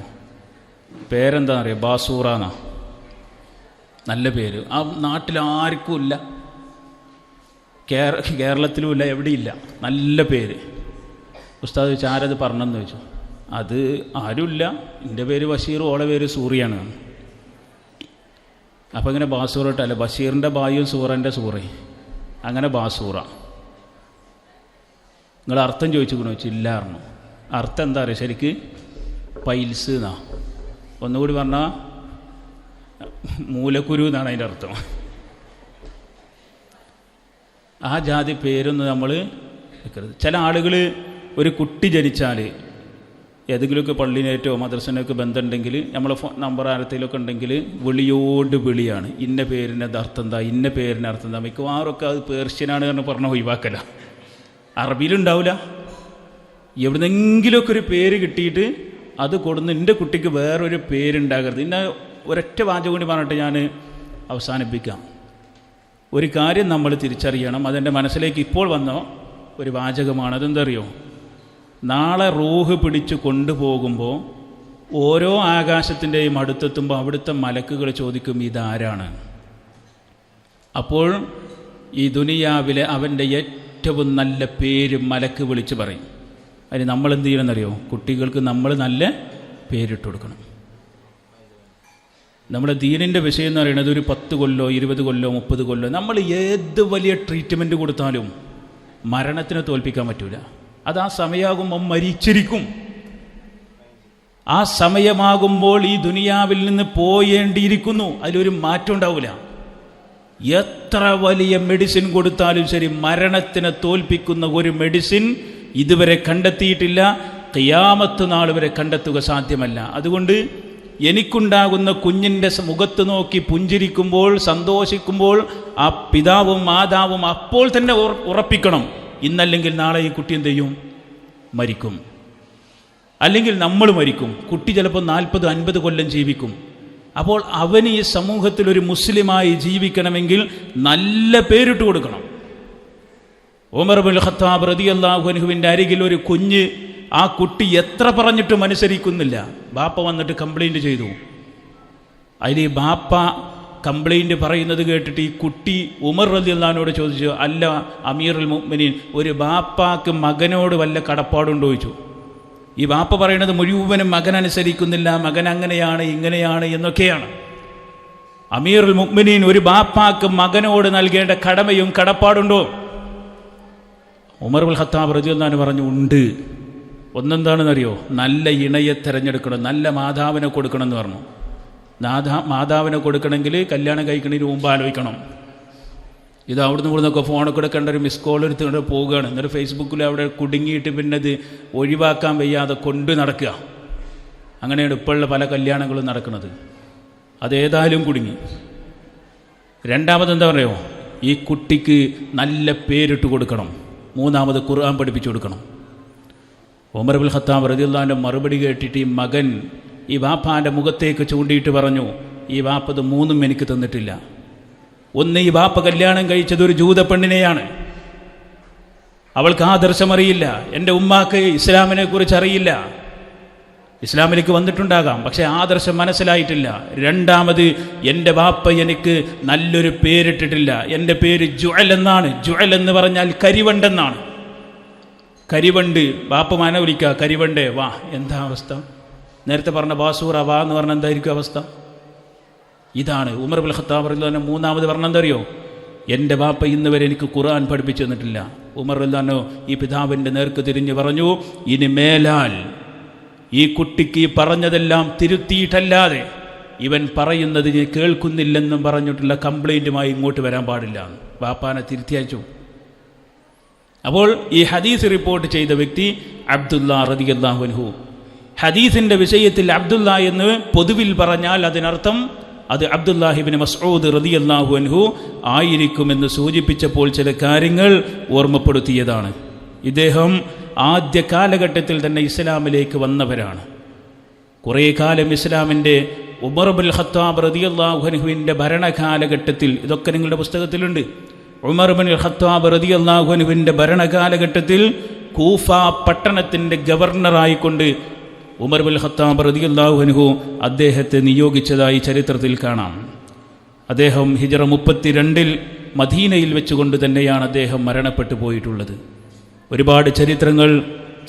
പേരെന്താണെന്ന് അറിയാം? ബാസൂറ എന്നാ. നല്ല പേര്. ആ നാട്ടിലാർക്കും ഇല്ല, കേരളത്തിലും ഇല്ല, എവിടെയില്ല. നല്ല പേര്. ഉസ്താദ് ചോദിച്ചു, ആരത് പറഞ്ഞെന്ന് ചോദിച്ചു. അത് ആരുമില്ല, എൻ്റെ പേര് ബഷീർ, ഓളെ പേര് സൂറിയാണ്. അപ്പോൾ ഇങ്ങനെ ബാസൂറ ഇട്ടല്ല, ബഷീറിൻ്റെ ബായും സൂറൻ്റെ സൂറയും, അങ്ങനെ ബാസൂറ. നിങ്ങൾ അർത്ഥം ചോദിച്ചുകൊണ്ടു വെച്ചു? ഇല്ലായിരുന്നു. അർത്ഥം എന്താ പറയുക ശരിക്ക്? പൈൽസ് എന്നാ. ഒന്നുകൂടി പറഞ്ഞാൽ മൂലക്കുരു എന്നാണ് അതിൻ്റെ അർത്ഥം. ആ ജാതി പേരൊന്നും നമ്മൾ വെക്കരുത്. ചില ആളുകൾ ഒരു കുട്ടി ജനിച്ചാൽ ഏതെങ്കിലുമൊക്കെ പള്ളിനേറ്റോ മദ്രസനൊക്കെ ബന്ധമുണ്ടെങ്കിൽ നമ്മളെ നമ്പർ ആരത്തിലൊക്കെ ഉണ്ടെങ്കിൽ വിളിയോട് വിളിയാണ്. ഇന്ന പേരിൻ്റെ അർത്ഥം എന്താ, ഇന്ന പേരിൻ്റെ അർത്ഥം എന്താ. മിക്കവാറൊക്കെ അത് പേർഷ്യനാണ് എന്ന് പറഞ്ഞാൽ ഒഴിവാക്കല. അറബിയിലുണ്ടാവില്ല. എവിടുന്നെങ്കിലുമൊക്കെ ഒരു പേര് കിട്ടിയിട്ട് അത് കൊടുന്ന് എൻ്റെ കുട്ടിക്ക് വേറൊരു പേരുണ്ടാകരുത്. ഇന്ന ഒരൊറ്റ വാചകം കൂടി പറഞ്ഞിട്ട് ഞാൻ അവസാനിപ്പിക്കാം. ഒരു കാര്യം നമ്മൾ തിരിച്ചറിയണം. അതെൻ്റെ മനസ്സിലേക്ക് ഇപ്പോൾ വന്ന ഒരു വാചകമാണ്. അതെന്തറിയോ? നാളെ റൂഹ് പിടിച്ച് കൊണ്ടുപോകുമ്പോൾ ഓരോ ആകാശത്തിൻ്റെയും അടുത്തെത്തുമ്പോൾ അവിടുത്തെ മലക്കുകൾ ചോദിക്കും, ഇതാരാണ്? അപ്പോൾ ഈ ദുനിയാവിലെ അവൻ്റെ ഏറ്റവും നല്ല പേര് മലക്ക് വിളിച്ച് പറയും. അതിന് നമ്മൾ എന്ത് ചെയ്യണമെന്നറിയോ? കുട്ടികൾക്ക് നമ്മൾ നല്ല പേരിട്ട് കൊടുക്കണം. നമ്മുടെ ദീനിൻ്റെ വിഷയം എന്ന് പറയുന്നത് ഒരു 10 കൊല്ലോ 20 കൊല്ലോ 30 കൊല്ലോ നമ്മൾ ഏത് വലിയ ട്രീറ്റ്മെൻറ്റ് കൊടുത്താലും മരണത്തിനെ തോൽപ്പിക്കാൻ പറ്റൂല. അത് ആ സമയമാകുമ്പോൾ മരിച്ചിരിക്കും. ആ സമയമാകുമ്പോൾ ഈ ദുനിയാവിൽ നിന്ന് പോയേണ്ടിയിരിക്കുന്നു. അതിലൊരു മാറ്റം ഉണ്ടാവില്ല. എത്ര വലിയ മെഡിസിൻ കൊടുത്താലും ശരി, മരണത്തിനെ തോൽപ്പിക്കുന്ന ഒരു മെഡിസിൻ ഇതുവരെ കണ്ടെത്തിയിട്ടില്ല. ഖിയാമത്ത് നാൾ വരെ കണ്ടെത്തുക സാധ്യമല്ല. അതുകൊണ്ട് എനിക്കുണ്ടാകുന്ന കുഞ്ഞിൻ്റെ മുഖത്ത് നോക്കി പുഞ്ചിരിക്കുമ്പോൾ, സന്തോഷിക്കുമ്പോൾ ആ പിതാവും മാതാവും അപ്പോൾ തന്നെ ഉറപ്പിക്കണം, ഇന്നല്ലെങ്കിൽ നാളെ ഈ കുട്ടി എന്ത് ചെയ്യും? മരിക്കും. അല്ലെങ്കിൽ നമ്മൾ മരിക്കും. കുട്ടി ചിലപ്പോൾ 40-50 കൊല്ലം ജീവിക്കും. അപ്പോൾ അവന് ഈ സമൂഹത്തിൽ ഒരു മുസ്ലിമായി ജീവിക്കണമെങ്കിൽ നല്ല പേരിട്ട് കൊടുക്കണം. ഉമർ ഇബ്നുൽ ഖത്താബ് റളിയല്ലാഹു അൻഹുവിൻ്റെ അരികിൽ ഒരു കുഞ്ഞ്, ആ കുട്ടി എത്ര പറഞ്ഞിട്ടും അനുസരിക്കുന്നില്ല. ബാപ്പ വന്നിട്ട് കംപ്ലൈൻറ്റ് ചെയ്തു. അതിൽ ഈ ബാപ്പ കംപ്ലൈൻറ്റ് പറയുന്നത് കേട്ടിട്ട് ഈ കുട്ടി ഉമർ റളിയല്ലാഹുവിനോട് ചോദിച്ചു, അല്ല അമീറുൽ മുഅ്മിനീൻ, ഒരു ബാപ്പാക്ക് മകനോട് വല്ല കടപ്പാടുണ്ടോ ചോദിച്ചു. ഈ ബാപ്പ പറയുന്നത് മുഴുവനും മകൻ അനുസരിക്കുന്നില്ല, മകൻ അങ്ങനെയാണ് ഇങ്ങനെയാണ് എന്നൊക്കെയാണ്. അമീറുൽ മുഅ്മിനീൻ, ഒരു ബാപ്പാക്ക് മകനോട് നൽകേണ്ട കടമയും കടപ്പാടുണ്ടോ? ഉമർ ഇബ്നുൽ ഖത്താബ് റളിയല്ലാഹു അൻഹു പറഞ്ഞു, ഉണ്ട്. ഒന്നെന്താണെന്നറിയോ? നല്ല ഇണയെ തിരഞ്ഞെടുക്കണം, നല്ല മാതാവിനെ കൊടുക്കണം എന്ന് പറഞ്ഞു. മാതാവിനെ കൊടുക്കണമെങ്കിൽ കല്യാണം കഴിക്കണതിന് മുമ്പ് ആലോചിക്കണം. ഇത് അവിടുന്ന് ഇവിടുന്നൊക്കെ ഫോണിൽ കൂടെ കണ്ടൊരു മിസ് കോൾ എടുത്തുകൊണ്ട് പോവുകയാണ്. എന്നിട്ട് ഫേസ്ബുക്കിൽ അവിടെ കുടുങ്ങിയിട്ട് പിന്നെ അത് ഒഴിവാക്കാൻ വയ്യാതെ കൊണ്ട് നടക്കുക. അങ്ങനെയാണ് ഇപ്പോഴുള്ള പല കല്യാണങ്ങളും നടക്കുന്നത്. അതേതായാലും കുടുങ്ങി. രണ്ടാമതെന്താ പറയുമോ? ഈ കുട്ടിക്ക് നല്ല പേരിട്ട് കൊടുക്കണം. മൂന്നാമത് ഖുർആൻ പഠിപ്പിച്ചു കൊടുക്കണം. ഉമർ ഇബ്നുൽ ഖത്താബ് റളിയല്ലാഹു അൻഹു മറുപടി കേട്ടിട്ട് ഈ മകൻ ഈ വാപ്പാൻ്റെ മുഖത്തേക്ക് ചൂണ്ടിയിട്ട് പറഞ്ഞു, ഈ വാപ്പത് 3ഉം എനിക്ക് തന്നിട്ടില്ല. ഒന്ന്, ഈ വാപ്പ കല്യാണം കഴിച്ചത് ഒരു ജൂത പെണ്ണിനെയാണ്. അവൾക്ക് ആദർശമറിയില്ല. എൻ്റെ ഉമ്മാക്ക് ഇസ്ലാമിനെ കുറിച്ച് അറിയില്ല. ഇസ്ലാമിലേക്ക് വന്നിട്ടുണ്ടാകാം, പക്ഷേ ആദർശം മനസ്സിലായിട്ടില്ല. രണ്ടാമത്, എൻ്റെ വാപ്പ എനിക്ക് നല്ലൊരു പേരിട്ടിട്ടില്ല. എൻ്റെ പേര് ജുഅൽ എന്നാണ്. ജുഅൽ എന്ന് പറഞ്ഞാൽ കരിവണ്ടെന്നാണ്. കരിവണ്ട്. ബാപ്പ മാന വിളിക്കുക, കരിവണ്ടേ വാ. എന്താ അവസ്ഥ? നേരത്തെ പറഞ്ഞ ബാസൂറ വാ എന്ന് പറഞ്ഞാൽ എന്തായിരിക്കും അവസ്ഥ? ഇതാണ് ഉമർ ഇബ്നുൽ ഖത്താബ് റളിയല്ലാഹു അൻഹു മൂന്നാമത് പറഞ്ഞെന്തറിയോ? എൻ്റെ ബാപ്പ ഇന്ന് വരെ എനിക്ക് ഖുർആൻ പഠിപ്പിച്ചു തന്നിട്ടില്ല. ഉമർ റളിയല്ലാഹു അൻഹു ഈ പിതാവിൻ്റെ നേർക്ക് തിരിഞ്ഞ് പറഞ്ഞു, ഇനി മേലാൽ ഈ കുട്ടിക്ക് ഈ പറഞ്ഞതെല്ലാം തിരുത്തിയിട്ടല്ലാതെ ഇവൻ പറയുന്നത് കേൾക്കുന്നില്ലെന്നും പറഞ്ഞിട്ടുള്ള കംപ്ലൈൻറ്റുമായി ഇങ്ങോട്ട് വരാൻ പാടില്ല. വാപ്പാനെ തിരുത്തിയച്ചു. അപ്പോൾ ഈ ഹദീസ് റിപ്പോർട്ട് ചെയ്ത വ്യക്തി അബ്ദുല്ലാ റളിയല്ലാഹു അൻഹു. ഹദീസിൻ്റെ വിഷയത്തിൽ അബ്ദുല്ല എന്ന് പൊതുവിൽ പറഞ്ഞാൽ അതിനർത്ഥം അത് അബ്ദുല്ലാഹിബ്നു മസ്ഊദ് റളിയല്ലാഹു അൻഹു ആയിരിക്കുമെന്ന് സൂചിപ്പിച്ചപ്പോൾ ചില കാര്യങ്ങൾ ഓർമ്മപ്പെടുത്തിയതാണ്. ഇദ്ദേഹം ആദ്യ കാലഘട്ടത്തിൽ തന്നെ ഇസ്ലാമിലേക്ക് വന്നവരാണ്. കുറേ കാലം ഇസ്ലാമിൻ്റെ ഉമർ ഇബ്നുൽ ഖത്താബ് റളിയല്ലാഹു അൻഹുവിൻ്റെ ഭരണകാലഘട്ടത്തിൽ, ഇതൊക്കെ നിങ്ങളുടെ പുസ്തകത്തിലുണ്ട്, ഉമർ ഇബ്നുൽ ഖത്താബ് റളിയല്ലാഹു അൻഹുവിൻ്റെ ഭരണകാലഘട്ടത്തിൽ കൂഫ പട്ടണത്തിൻ്റെ ഗവർണറായിക്കൊണ്ട് ഉമർ ഇബ്നുൽ ഖത്താബ് റളിയല്ലാഹു അൻഹു അദ്ദേഹത്തെ നിയോഗിച്ചതായി ചരിത്രത്തിൽ കാണാം. അദ്ദേഹം ഹിജ്റ 32 മദീനയിൽ വെച്ചുകൊണ്ട് തന്നെയാണ് അദ്ദേഹം മരണപ്പെട്ടു പോയിട്ടുള്ളത്. ഒരുപാട്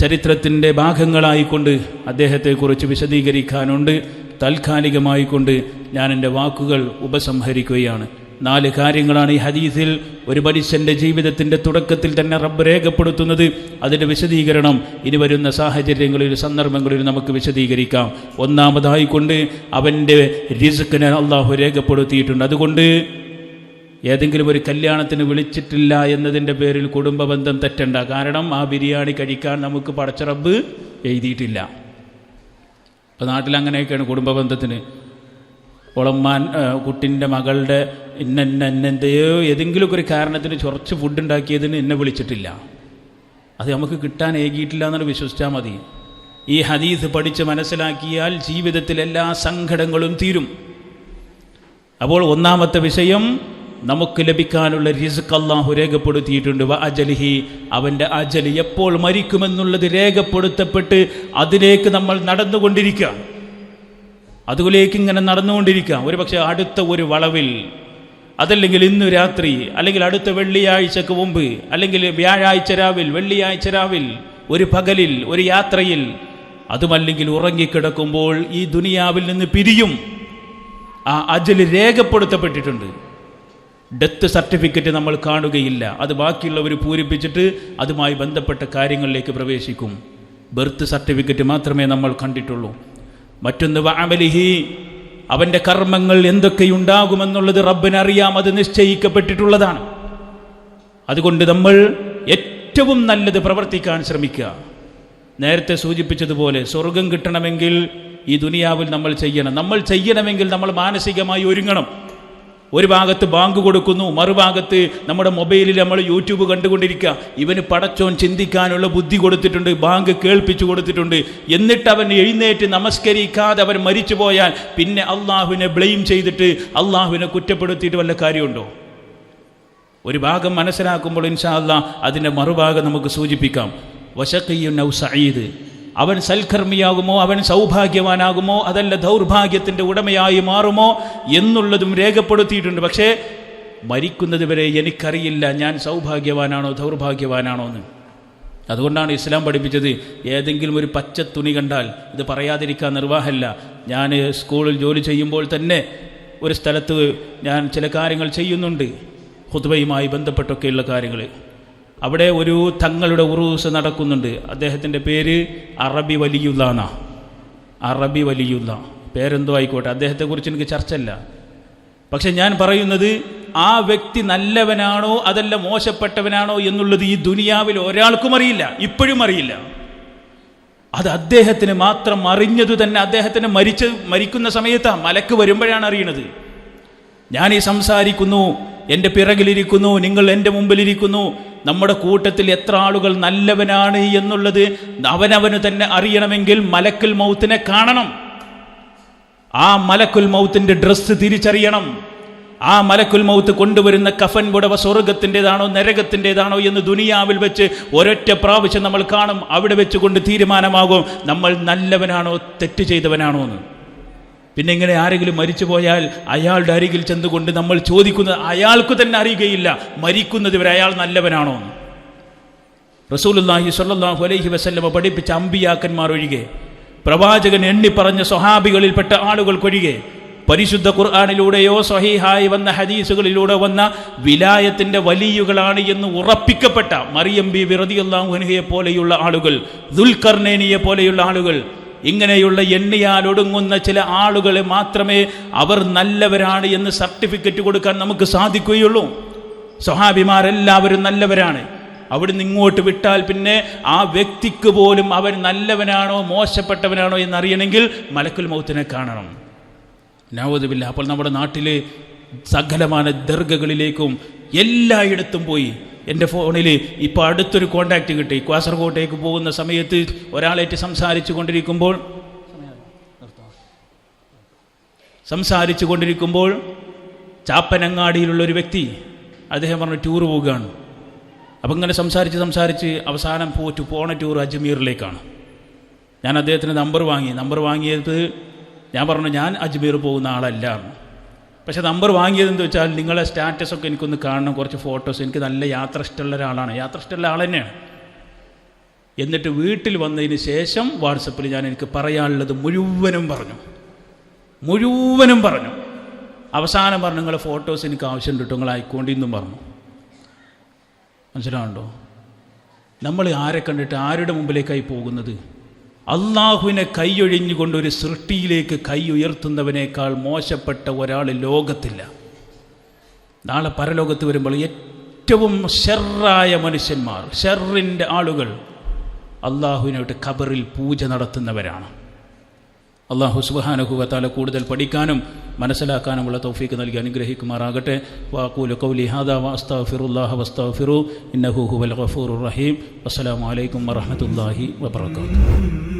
ചരിത്രത്തിൻ്റെ ഭാഗങ്ങളായിക്കൊണ്ട് അദ്ദേഹത്തെക്കുറിച്ച് വിശദീകരിക്കാനുണ്ട്. താൽക്കാലികമായിക്കൊണ്ട് ഞാൻ എൻ്റെ വാക്കുകൾ ഉപസംഹരിക്കുകയാണ്. 4 കാര്യങ്ങളാണ് ഈ ഹദീസിൽ ഒരു മനുഷ്യൻ്റെ ജീവിതത്തിൻ്റെ തുടക്കത്തിൽ തന്നെ റബ്ബ് രേഖപ്പെടുത്തുന്നത്. അതിൻ്റെ വിശദീകരണം ഇനി വരുന്ന സാഹചര്യങ്ങളിൽ, സന്ദർഭങ്ങളിൽ നമുക്ക് വിശദീകരിക്കാം. ഒന്നാമതായിക്കൊണ്ട് അവൻ്റെ റിസ്ക്കിനെ അള്ളാഹു രേഖപ്പെടുത്തിയിട്ടുണ്ട്. അതുകൊണ്ട് ഏതെങ്കിലും ഒരു കല്യാണത്തിന് വിളിച്ചിട്ടില്ല എന്നതിൻ്റെ പേരിൽ കുടുംബ ബന്ധം തെറ്റണ്ട. കാരണം ആ ബിരിയാണി കഴിക്കാൻ നമുക്ക് പടച്ച റബ്ബ് എഴുതിയിട്ടില്ല. ഇപ്പോൾ നാട്ടിൽ അങ്ങനെയൊക്കെയാണ് കുടുംബ ബന്ധത്തിന്. ഒളമ്മാൻ കുട്ടിൻ്റെ മകളുടെ ഇന്നെന്തെയോ ഏതെങ്കിലുമൊക്കെ ഒരു കാരണത്തിന് കുറച്ച് ഫുഡ് ഉണ്ടാക്കിയതിന് എന്നെ വിളിച്ചിട്ടില്ല, അത് നമുക്ക് കിട്ടാൻ ഏകിയിട്ടില്ല എന്നാണ് വിശ്വസിച്ചാൽ മതി. ഈ ഹദീസ് പഠിച്ച് മനസ്സിലാക്കിയാൽ ജീവിതത്തിൽ എല്ലാ സങ്കടങ്ങളും തീരും. അപ്പോൾ ഒന്നാമത്തെ വിഷയം, നമുക്ക് ലഭിക്കാനുള്ള റിസ്ക് അല്ലാഹു രേഖപ്പെടുത്തിയിട്ടുണ്ട്. വ അജലിഹി, അവൻ്റെ അജല് എപ്പോൾ മരിക്കുമെന്നുള്ളത് രേഖപ്പെടുത്തപ്പെട്ട് അതിലേക്ക് നമ്മൾ നടന്നുകൊണ്ടിരിക്കുക. അതുലേക്ക് ഇങ്ങനെ നടന്നുകൊണ്ടിരിക്കുക. ഒരു പക്ഷേ അടുത്ത ഒരു വളവിൽ, അതല്ലെങ്കിൽ ഇന്ന് രാത്രി, അല്ലെങ്കിൽ അടുത്ത വെള്ളിയാഴ്ചക്ക് മുമ്പ്, അല്ലെങ്കിൽ വ്യാഴാഴ്ച രാവിൽ, വെള്ളിയാഴ്ച രാവിൽ, ഒരു പകലിൽ, ഒരു യാത്രയിൽ, അതുമല്ലെങ്കിൽ ഉറങ്ങിക്കിടക്കുമ്പോൾ ഈ ദുനിയാവിൽ നിന്ന് പിരിയും. ആ അജല് രേഖപ്പെടുത്തപ്പെട്ടിട്ടുണ്ട്. ഡെത്ത് സർട്ടിഫിക്കറ്റ് നമ്മൾ കാണുകയില്ല. അത് ബാക്കിയുള്ളവർ പൂരിപ്പിച്ചിട്ട് അതുമായി ബന്ധപ്പെട്ട കാര്യങ്ങളിലേക്ക് പ്രവേശിക്കും. ബർത്ത് സർട്ടിഫിക്കറ്റ് മാത്രമേ നമ്മൾ കണ്ടിട്ടുള്ളൂ. മറ്റൊന്ന് വഅമലിഹി, അവൻ്റെ കർമ്മങ്ങൾ എന്തൊക്കെയുണ്ടാകുമെന്നുള്ളത് റബ്ബിനറിയാം, അത് നിശ്ചയിക്കപ്പെട്ടിട്ടുള്ളതാണ്. അതുകൊണ്ട് നമ്മൾ ഏറ്റവും നല്ലത് പ്രവർത്തിക്കാൻ ശ്രമിക്കുക. നേരത്തെ സൂചിപ്പിച്ചതുപോലെ സ്വർഗം കിട്ടണമെങ്കിൽ ഈ ദുനിയാവിൽ നമ്മൾ ചെയ്യണമെങ്കിൽ നമ്മൾ മാനസികമായി ഒരുങ്ങണം. ഒരു ഭാഗത്ത് ബാങ്ക് കൊടുക്കുന്നു, മറുഭാഗത്ത് നമ്മുടെ മൊബൈലിൽ നമ്മൾ യൂട്യൂബ് കണ്ടുകൊണ്ടിരിക്കുക. ഇവന് പടച്ചോൻ ചിന്തിക്കാനുള്ള ബുദ്ധി കൊടുത്തിട്ടുണ്ട്, ബാങ്ക് കേൾപ്പിച്ചു കൊടുത്തിട്ടുണ്ട്. എന്നിട്ട് അവൻ എഴുന്നേറ്റ് നമസ്കരിക്കാതെ അവൻ മരിച്ചു പോയാൽ പിന്നെ അള്ളാഹുവിനെ ബ്ലെയിം ചെയ്തിട്ട് അള്ളാഹുവിനെ കുറ്റപ്പെടുത്തിയിട്ട് വല്ല കാര്യമുണ്ടോ? ഒരു ഭാഗം മനസ്സിലാക്കുമ്പോൾ ഇൻഷാ അല്ലാഹ് അതിൻ്റെ മറുഭാഗം നമുക്ക് സൂചിപ്പിക്കാം. വശഖിയ്യുൻ ഔ സഈദ്, അവൻ സൽക്കർമ്മിയാകുമോ, അവൻ സൗഭാഗ്യവാനാകുമോ, അതല്ല ദൗർഭാഗ്യത്തിൻ്റെ ഉടമയായി മാറുമോ എന്നുള്ളതും രേഖപ്പെടുത്തിയിട്ടുണ്ട്. പക്ഷേ മരിക്കുന്നത് വരെ എനിക്കറിയില്ല ഞാൻ സൗഭാഗ്യവാനാണോ ദൗർഭാഗ്യവാനാണോ എന്ന്. അതുകൊണ്ടാണ് ഇസ്ലാം പഠിപ്പിച്ചത്, ഏതെങ്കിലും ഒരു പച്ച തുണി കണ്ടാൽ ഇത് പറയാതിരിക്കാൻ നിർവാഹമില്ല. ഞാൻ സ്കൂളിൽ ജോലി ചെയ്യുമ്പോൾ തന്നെ ഒരു സ്ഥലത്ത് ഞാൻ ചില കാര്യങ്ങൾ ചെയ്യുന്നുണ്ട്, ഖുത്ബയുമായി ബന്ധപ്പെട്ടൊക്കെയുള്ള കാര്യങ്ങൾ. അവിടെ ഒരു തങ്ങളുടെ ഉറൂസ് നടക്കുന്നുണ്ട്. അദ്ദേഹത്തിൻ്റെ പേര് അറബി വലിയുള്ള എന്നാ. അറബി വലിയുള്ള പേരെന്തോ ആയിക്കോട്ടെ, അദ്ദേഹത്തെക്കുറിച്ച് എനിക്ക് ചർച്ചയില്ല. പക്ഷെ ഞാൻ പറയുന്നത്, ആ വ്യക്തി നല്ലവനാണോ അതല്ല മോശപ്പെട്ടവനാണോ എന്നുള്ളത് ഈ ദുനിയാവിൽ ഒരാൾക്കും അറിയില്ല, ഇപ്പോഴും അറിയില്ല. അത് അദ്ദേഹത്തിന് മാത്രം അറിഞ്ഞതു തന്നെ അദ്ദേഹത്തിന് മരിക്കുന്ന സമയത്താണ്, മലക്ക് വരുമ്പോഴാണ് അറിയണത്. ഞാൻ ഈ സംസാരിക്കുന്നു, എൻ്റെ പിറകിലിരിക്കുന്നു, നിങ്ങൾ എൻ്റെ മുമ്പിലിരിക്കുന്നു. നമ്മുടെ കൂട്ടത്തിൽ എത്ര ആളുകൾ നല്ലവനാണ് എന്നുള്ളത് അവനവന് തന്നെ അറിയണമെങ്കിൽ മലക്കുൽ മൗത്തിനെ കാണണം. ആ മലക്കുൽ മൗത്തിൻ്റെ ഡ്രസ്സ് തിരിച്ചറിയണം. ആ മലക്കുൽ മൗത്ത് കൊണ്ടുവരുന്ന കഫൻ പുടവ സ്വർഗത്തിൻ്റെതാണോ നരകത്തിൻ്റെതാണോ എന്ന് ദുനിയാവിൽ വെച്ച് ഒരൊറ്റ പ്രാവശ്യം നമ്മൾ കാണും. അവിടെ വെച്ചുകൊണ്ട് തീരുമാനമാകും നമ്മൾ നല്ലവനാണോ തെറ്റ് ചെയ്തവനാണോ എന്ന്. പിന്നെ ഇങ്ങനെ ആരെങ്കിലും മരിച്ചു പോയാൽ അയാളുടെ അരികിൽ ചെന്നുകൊണ്ട് നമ്മൾ ചോദിക്കുന്നത് അയാൾക്ക് തന്നെ അറിയുകയില്ല മരിക്കുന്നത് വരെ അയാൾ നല്ലവനാണോ എന്ന്. റസൂലുള്ളാഹി സ്വല്ലല്ലാഹു അലൈഹി വസല്ലമ പഠിപ്പിച്ച അമ്പിയാക്കന്മാർ ഒഴികെ, പ്രവാചകൻ എണ്ണിപ്പറഞ്ഞ സ്വഹാബികളിൽപ്പെട്ട ആളുകൾക്കൊഴികെ, പരിശുദ്ധ ഖുർആനിലൂടെയോ സ്വഹീഹായി വന്ന ഹദീസുകളിലൂടെ വന്ന വിലായത്തിൻ്റെ വലിയുകളാണ് എന്ന് ഉറപ്പിക്കപ്പെട്ട മറിയം ബീവി റളിയല്ലാഹു അൻഹയെ പോലെയുള്ള ആളുകൾ, ദുൽഖർനൈനിയെ പോലെയുള്ള ആളുകൾ, ഇങ്ങനെയുള്ള എണ്ണിയാൽ ഒടുങ്ങുന്ന ചില ആളുകളെ മാത്രമേ അവർ നല്ലവരാണ് എന്ന് സർട്ടിഫിക്കറ്റ് കൊടുക്കാൻ നമുക്ക് സാധിക്കുകയുള്ളൂ. സ്വഹാബിമാരെല്ലാവരും നല്ലവരാണ്. അവിടുന്ന് ഇങ്ങോട്ട് വിട്ടാൽ പിന്നെ ആ വ്യക്തിക്ക് പോലും അവൻ നല്ലവനാണോ മോശപ്പെട്ടവനാണോ എന്നറിയണമെങ്കിൽ മലക്കുൽ മൗത്തിനെ കാണണം. നഊദുബില്ലാ. അപ്പോൾ നമ്മുടെ നാട്ടിലെ സകലമായ ദർഗകളിലേക്കും എല്ലായിടത്തും പോയി. എൻ്റെ ഫോണിൽ ഇപ്പോൾ അടുത്തൊരു കോണ്ടാക്റ്റ് കിട്ടി. കാസർഗോട്ടേക്ക് പോകുന്ന സമയത്ത് ഒരാളായിട്ട് സംസാരിച്ചു കൊണ്ടിരിക്കുമ്പോൾ ചാപ്പനങ്ങാടിയിലുള്ളൊരു വ്യക്തി അദ്ദേഹം പറഞ്ഞു ടൂർ പോവുകയാണ്. അപ്പം ഇങ്ങനെ സംസാരിച്ച് അവസാനം പോണ ടൂർ അജ്മീറിലേക്കാണ്. ഞാൻ അദ്ദേഹത്തിന് നമ്പർ വാങ്ങിയത് ഞാൻ പറഞ്ഞു ഞാൻ അജ്മീർ പോകുന്ന ആളല്ല. പക്ഷേ നമ്പർ വാങ്ങിയതെന്ന് വെച്ചാൽ നിങ്ങളെ സ്റ്റാറ്റസൊക്കെ എനിക്കൊന്ന് കാണണം, കുറച്ച് ഫോട്ടോസ്. എനിക്ക് നല്ല യാത്ര ഇഷ്ടമുള്ള ഒരാളാണ്, യാത്ര ഇഷ്ടമുള്ള ആൾ തന്നെയാണ്. എന്നിട്ട് വീട്ടിൽ വന്നതിന് ശേഷം വാട്സപ്പിൽ ഞാൻ എനിക്ക് പറയാനുള്ളത് മുഴുവനും പറഞ്ഞു. അവസാനം പറഞ്ഞു നിങ്ങളെ ഫോട്ടോസ് എനിക്ക് ആവശ്യമുണ്ട് കേട്ടോ, നിങ്ങൾ ആയിക്കോണ്ടിന്നും പറഞ്ഞു. മനസ്സിലാവുണ്ടോ? നമ്മൾ ആരെ കണ്ടിട്ട് ആരുടെ മുമ്പിലേക്കായി പോകുന്നത്? അള്ളാഹുവിനെ കൈയൊഴിഞ്ഞുകൊണ്ടൊരു സൃഷ്ടിയിലേക്ക് കൈ ഉയർത്തുന്നവനേക്കാൾ മോശപ്പെട്ട ഒരാൾ ലോകത്തില്ല. നാളെ പരലോകത്ത് വരുമ്പോൾ ഏറ്റവും ഷർറായ മനുഷ്യന്മാർ, ഷർറിൻ്റെ ആളുകൾ അള്ളാഹുവിനോട്ട് ഖബറിൽ പൂജ നടത്തുന്നവരാണ്. അള്ളാഹു സുബ്ഹാനഹു വ തആല കൂടുതൽ പഠിക്കാനും മനസ്സിലാക്കാനുമുള്ള തൗഫീക്ക് നൽകി അനുഗ്രഹിക്കുമാറാകട്ടെ. വഅഖൂലു ഖൗലി ഹാദാ വഅസ്തഗ്ഫിറുല്ലാഹ വസ്തഗ്ഫിറൂ ഇന്നഹു ഹുവൽ ഗഫൂറുർ റഹീം. അസ്സലാമു അലൈക്കും വറഹ്മത്തുള്ളാഹി വബറകാതുഹു.